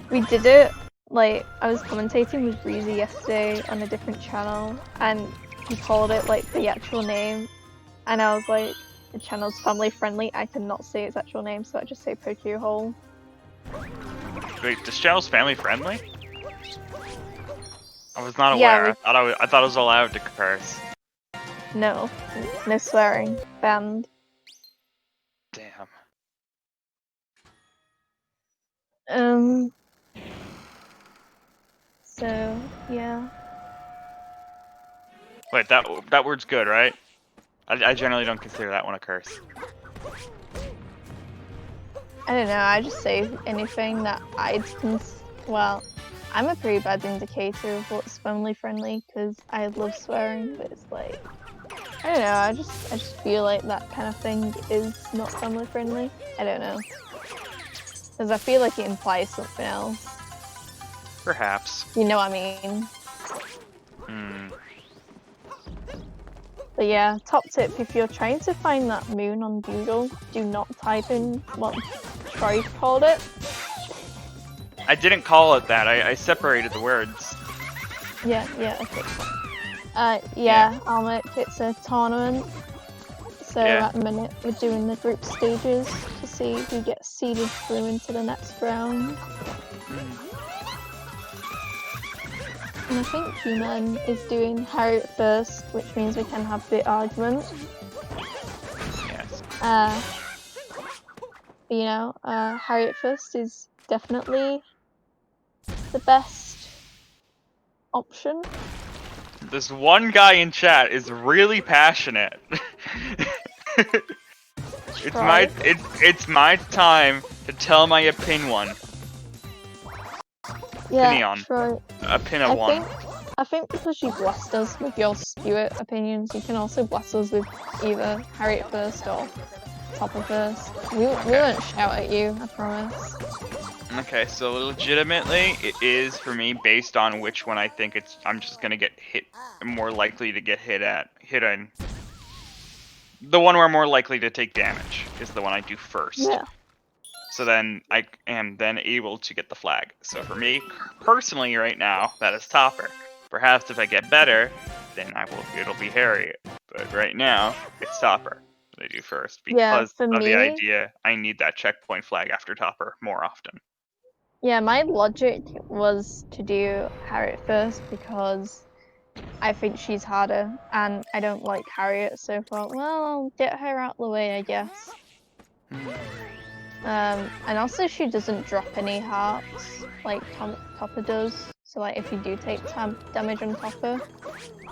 We did it, like, I was commentating with Breezy yesterday on a different channel, and he called it, like, the actual name, and I was like, the channel's family friendly, I cannot say its actual name, so I just say Pokehole. Wait, this channel's family friendly? I was not aware. Yeah, I thought I was allowed to curse. No, no swearing. Banned. Damn. So, yeah. Wait, that word's good, right? I generally don't consider that one a curse. I don't know, I just say anything that well, I'm a pretty bad indicator of what's family friendly because I love swearing, but it's like, I don't know, I just feel like that kind of thing is not family friendly. I don't know. Because I feel like it implies something else. Perhaps. You know what I mean? But yeah, top tip, if you're trying to find that moon on Google, do not type in what Troy called it. I didn't call it that, I separated the words. Yeah, okay. Yeah, Almec, it's a tournament. So at the minute we're doing the group stages to see who gets seeded through into the next round. And I think G-Man is doing Harriet first, which means we can have the argument. Yes. You know, Harriet first is definitely the best option. This one guy in chat is really passionate. It's my time to tell my opinion. Yeah, Troy. Opinion. I think because you blessed us with your Spewitt opinions, you can also bless us with either Harriet first or Topper first. We won't shout at you, I promise. Okay, so legitimately, it is for me based on which one I think I'm just gonna get hit, more likely to get hit in. The one where I'm more likely to take damage is the one I do first. Yeah. So then I am then able to get the flag. So for me, personally, right now, that is Topper. Perhaps if I get better, then it'll be Harriet. But right now, it's Topper that I do first because of the idea I need that checkpoint flag after Topper more often. Yeah, my logic was to do Harriet first because I think she's harder, and I don't like Harriet, so I thought, well, I'll get her out of the way, I guess. And also she doesn't drop any hearts like Topper does. So like if you do take damage on Topper,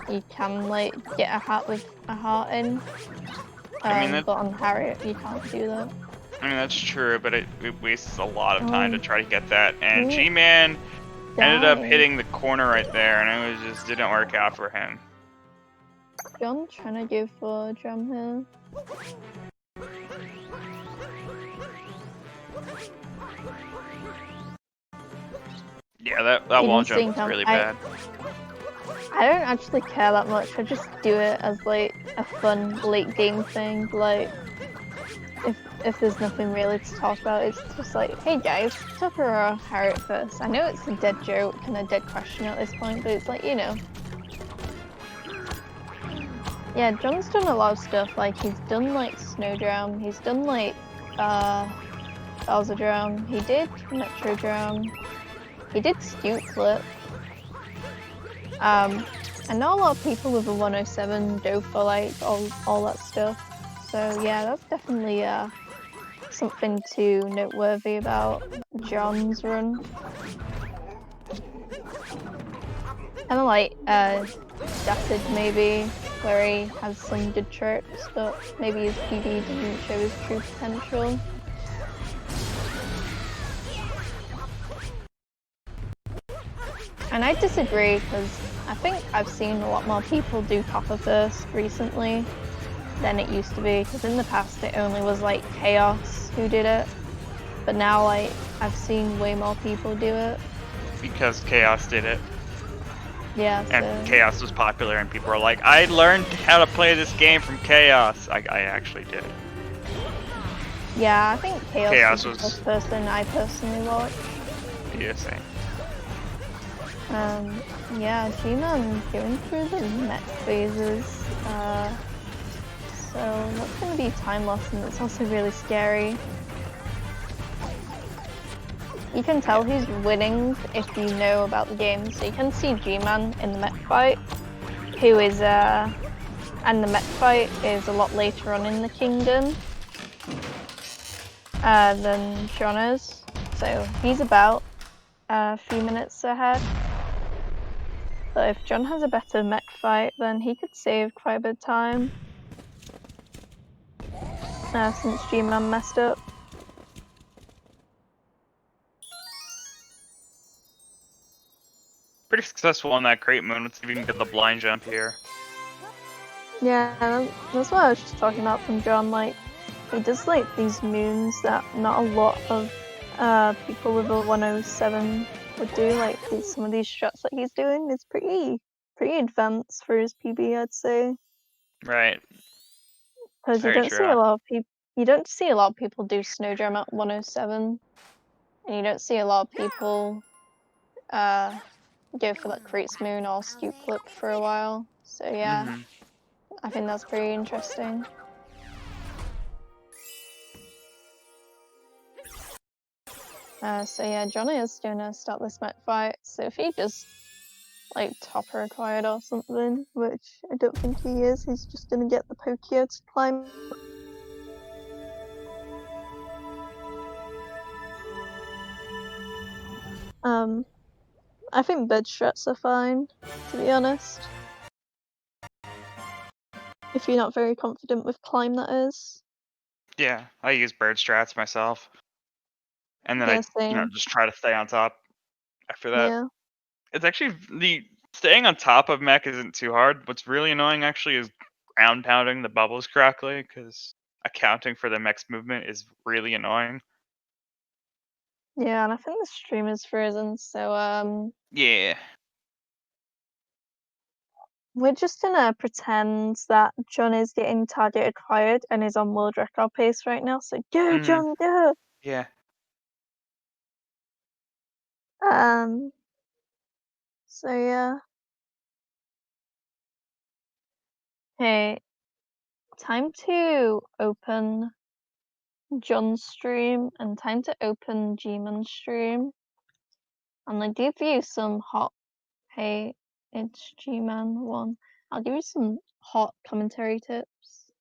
you can like get a heart with a heart in. But on Harriet you can't do that. I mean, that's true, but it wastes a lot of time to try to get that. And G-Man ended up hitting the corner right there, and it just didn't work out for him. John trying to go for a jump here. Yeah, that wall jump was really bad. I don't actually care that much. I just do it as like a fun late game thing. Like if there's nothing really to talk about, it's just like, hey guys, Topper or Harriet first. I know it's a dead joke and a dead question at this point, but it's like, you know. Yeah, John's done a lot of stuff. Like he's done like Snowdrum, he's done like Bowser Drum, he did Metro Drum, he did Scoot Flip. I know a lot of people with a 107 go for like all that stuff. So yeah, that's definitely something to noteworthy about John's run. Kind of like Datted maybe, where he has some good tricks, but maybe his PB didn't show his true potential. And I disagree, because I think I've seen a lot more people do Topper first recently than it used to be, because in the past it only was like Chaos who did it, but now like I've seen way more people do it. Because Chaos did it. Yeah. And Chaos was popular and people were like, I learned how to play this game from Chaos. I actually did. Yeah, I think Chaos was the first person I personally watched. Yeah, same. Yeah, G-Man going through the mech phases. So that's going to be time loss, and it's also really scary. You can tell he's winning if you know about the game. So you can see G-Man in the mech fight, who is and the mech fight is a lot later on in the kingdom than John is. So he's about a few minutes ahead. But if John has a better mech fight, then he could save quite a bit of time. Since G-Man messed up. Pretty successful on that crate moon. Let's see if we can get the blind jump here. Yeah, that's what I was just talking about from John. Like, he does like these moons that not a lot of people with a 107 would do. Like some of these shots that he's doing is pretty advanced for his PB, I'd say. Right. Because you don't see a lot of people. You don't see a lot of people do Snowdrum at 107, and you don't see a lot of people go for that Creates Moon or Scoop Flip for a while. So yeah, I think that's pretty interesting. So yeah, Johnny is going to start this mech fight. So if he does like topper acquired or something, which I don't think he is. He's just gonna get the Pokio to climb. I think bed strats are fine, to be honest. If you're not very confident with climb, that is. Yeah, I use bird strats myself. And then Yeah, I same. just try to stay on top after that. Yeah. It's actually staying on top of mech isn't too hard. What's really annoying actually is ground pounding the bubbles correctly, because accounting for the mech's movement is really annoying. Yeah, and I think the stream is frozen, so Yeah. we're just gonna pretend that John is getting target acquired and is on world record pace right now. So go, John, go! Yeah. So yeah. Hey, time to open John's stream and time to open G-Man's stream. And I give you some hot, hey, it's G-Man 1. I'll give you some hot commentary tips.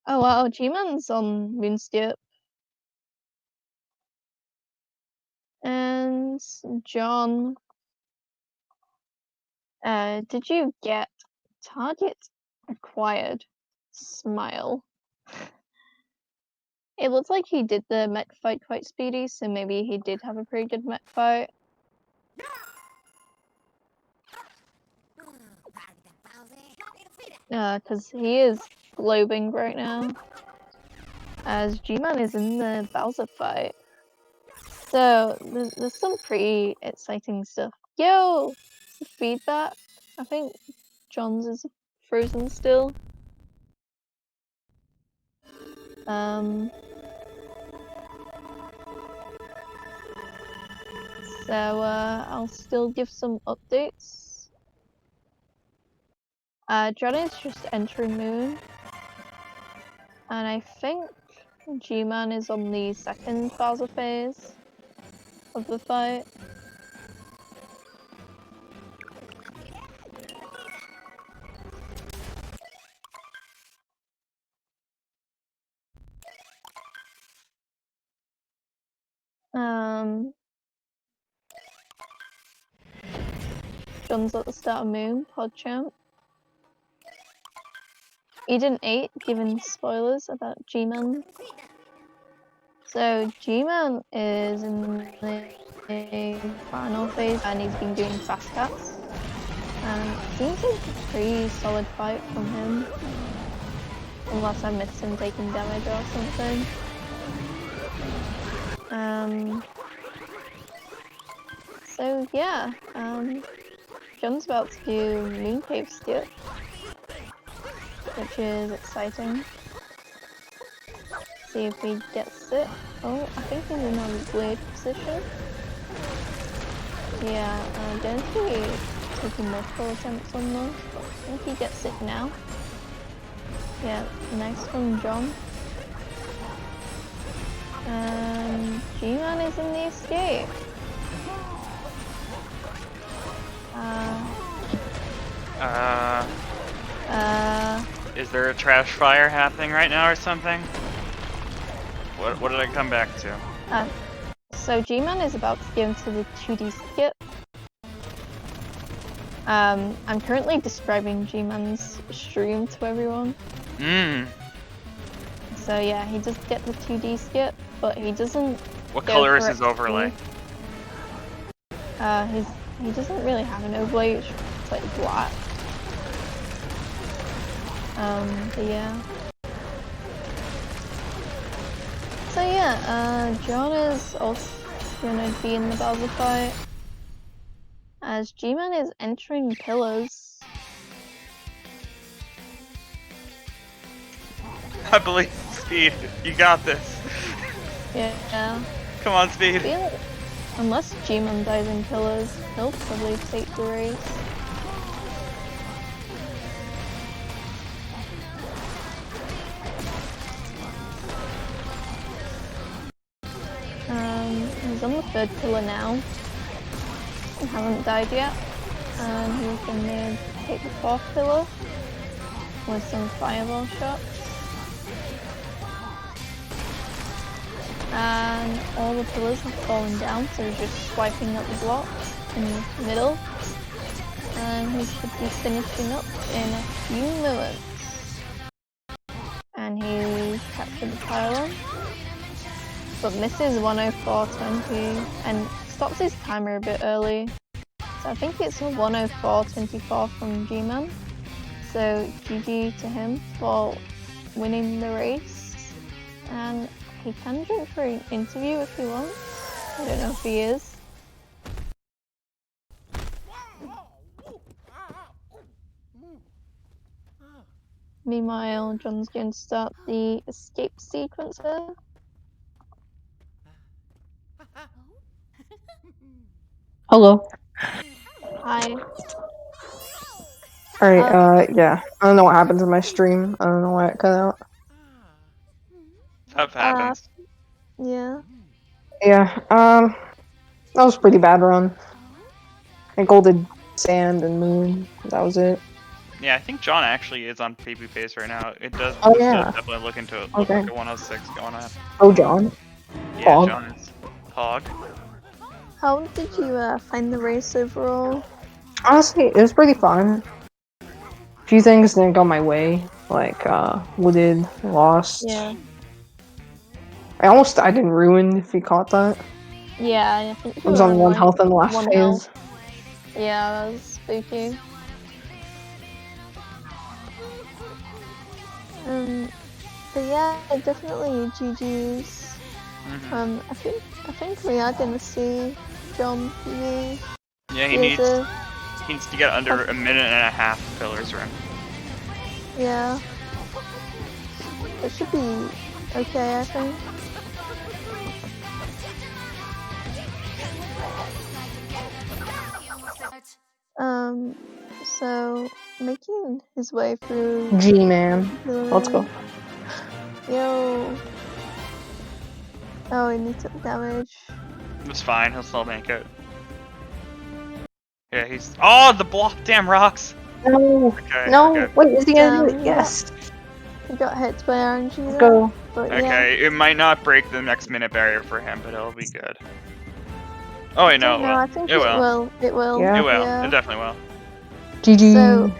Oh wow, G-Man's on Moonstep. And John, did you get target acquired? Smile. It looks like he did the mech fight quite speedy, so maybe he did have a pretty good mech fight. Because he is globing right now, as G-Man is in the Bowser fight. So there's some pretty exciting stuff. Yo, the feedback. I think John's is frozen still. So I'll still give some updates. John is just entering Moon, and I think G-Man is on the second Bowser phase of the fight. John's at the start of Moon, PodChamp. Eden 8 giving spoilers about G-Man. So G-Man is in the final phase and he's been doing fast cats. And it seems like a pretty solid fight from him. Unless I missed him taking damage or something. So yeah, John's about to do Moon Cave Skip, which is exciting. See if he gets it. Oh, I think he's in a weird position. Yeah, don't he taking multiple attempts on those, but I think he gets it now. Yeah, nice from John. G-Man is in the escape. Is there a trash fire happening right now or something? What did I come back to? So G-Man is about to go into the 2D skip. I'm currently describing G-Man's stream to everyone. So yeah, he does get the 2D skip, but he doesn't. What color is his overlay? He doesn't really have an overlay, it's like black. But yeah. So yeah, John is also gonna be in the Bowser fight, as G-Man is entering pillars. I believe Speed. You got this. Yeah. Come on, Speed. Unless G-Man dies in pillars, he'll probably take the race. He's on the third pillar now. I haven't died yet. And he's gonna hit the fourth pillar with some fireball shots. And all the pillars have fallen down, so he's just swiping up the blocks in the middle. And he should be finishing up in a few moments. And he captured the pylon, but misses 104.20 and stops his timer a bit early. So I think it's a 104.24 from G-Man. So GG to him for winning the race. And he can jump for an interview if he wants. I don't know if he is. Meanwhile, John's going to start the escape sequencer. Hello. Hi. Alright, yeah. I don't know what happened to my stream. I don't know why it cut out. Stuff happens. Yeah. Yeah, that was a pretty bad run. I golded sand and moon. That was it. Yeah, I think John actually is on PB pace right now. It does, Oh, yeah. does definitely look into it. Look Okay. like a 106 going on. Oh, John. Yeah, Pog. John is Pog. How did you find the race overall? Honestly, it was pretty fun. A few things didn't go my way. Like, wooded, lost. Yeah. I almost died in ruin, if you caught that. Yeah, I think I was on 1 like health in the last 1 phase. health. Yeah, that was spooky. But yeah, definitely GG's. I think we are gonna see John PB. Yeah, he needs to get under a minute and a half pillars run. Yeah. It should be okay, I think. So making his way through G-Man. Let's go. Yo. Oh, he took damage. It's fine, he'll still make it. Yeah, he's. Oh, the block! Damn rocks! No! Okay, No! okay. Wait, is he gonna do it? Yes! He got hit by RNG. Let's go. But Okay, yeah. it might not break the next minute barrier for him, but it'll be good. Oh wait, no, it will. I think It will. It will. Yeah. It will. Yeah. It definitely will. GG. So,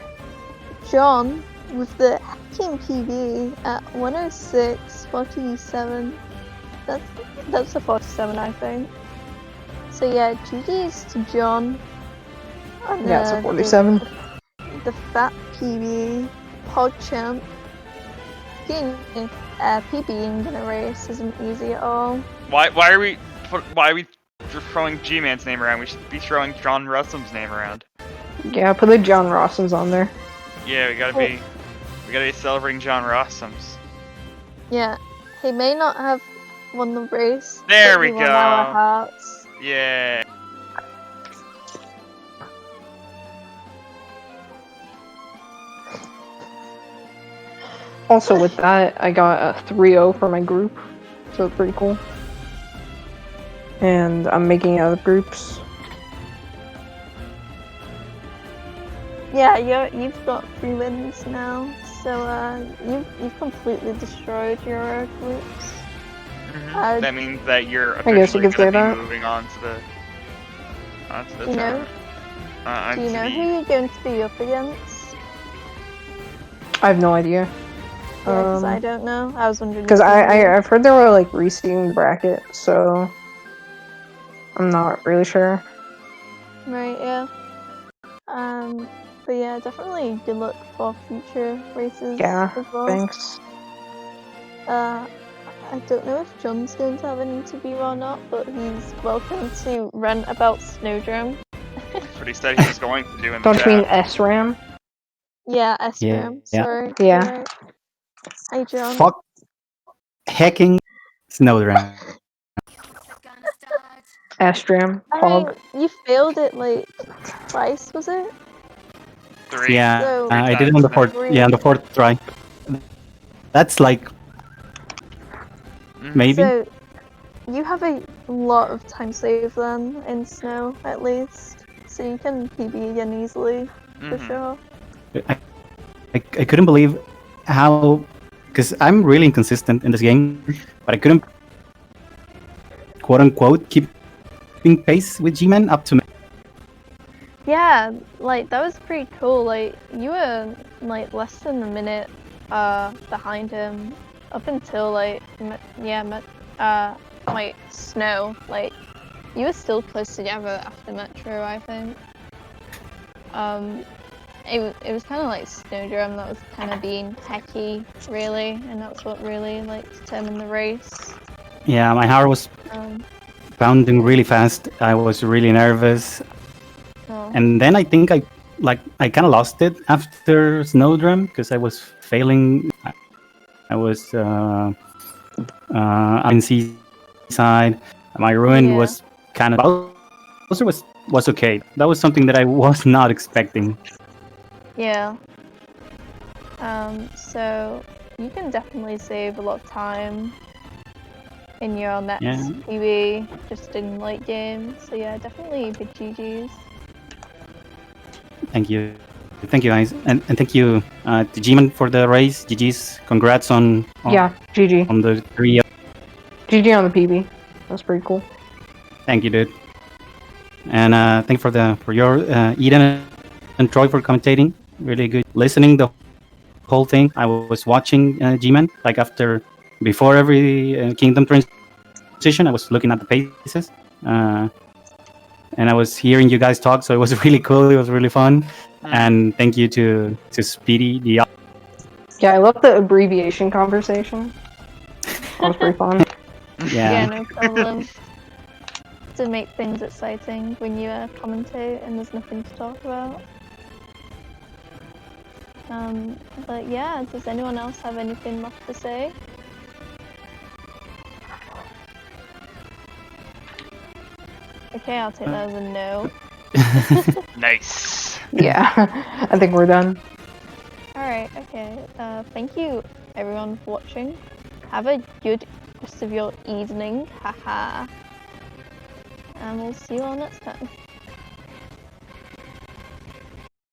John with the hacking PB at 106.47. That's a 47, I think. So yeah, GG's to John. And, Yeah, it's a 47. The fat PB, PogChamp. Getting PBing in a race isn't easy at all. Why are we throwing G-Man's name around? We should be throwing JohnRossums' name around. Yeah, put the JohnRossums on there. Yeah, we gotta be celebrating JohnRossums. Yeah, he may not have won the race. There but we he won go. our hearts. Yeah. Also with that, I got a 3-0 for my group, so it's pretty cool. And I'm making other groups. Yeah, you've got 3 wins now, so you've completely destroyed your groups. That means that you're I guess you officially could say gonna be that. moving on to the Do you know? Do you know who you're going to be up against? I have no idea. Yeah, because I don't know. I was wondering. Because I've heard they were like reseeding the bracket, so I'm not really sure. Right, yeah. But yeah, definitely good luck for future races. Yeah, as well. thanks. I don't know if John's going to have an interview or not, but he's welcome to rant about Snowdrome. That's what he said he was going to do in the Don't you mean chat. SRAM? Yeah, SRAM. Yeah. Sorry. Yeah. Right. Hey, John. Fuck hacking Snowdrone. SRAM, I Pog. mean, you failed it like twice, was it? 3. Yeah, So- I did it on the fourth. Yeah, on the fourth try. That's like maybe. So, you have a lot of time saved then in snow at least, so you can PB again easily for sure. I couldn't believe how, because I'm really inconsistent in this game, but I couldn't quote unquote keeping pace with G-Man up to me. Yeah, like that was pretty cool. Like you were like less than a minute behind him up until like like snow. Like you were still close together after Metro, I think. It was kind of like Snowdrum that was kind of being techie, really, and that's what really like determined the race. Yeah, my heart was pounding really fast. I was really nervous. And then I think I kind of lost it after Snowdrum because I was failing. I was on seaside. My ruin was kind of Bowser was okay. That was something that I was not expecting. Yeah. So you can definitely save a lot of time in your next PB, just in late game. So yeah, definitely big GGs. Thank you, guys, and thank you to G-Man for the race. GG's, congrats on GG on the 3. GG on the PB. That's pretty cool. Thank you, dude. And thank you for your Eden and Troy for commentating. Really good listening the whole thing. I was watching G-Man like before every kingdom transition. I was looking at the paces. And I was hearing you guys talk, so it was really cool. It was really fun. And thank you to Speedy. Yeah, I love the abbreviation conversation. That was pretty fun. Yeah, no problem. To make things exciting when you commentate and there's nothing to talk about. But yeah, does anyone else have anything left to say? Okay, I'll take that as a no. Nice. Yeah, I think we're done. Alright, okay. Thank you everyone for watching. Have a good rest of your evening. Haha. And we'll see you all next time.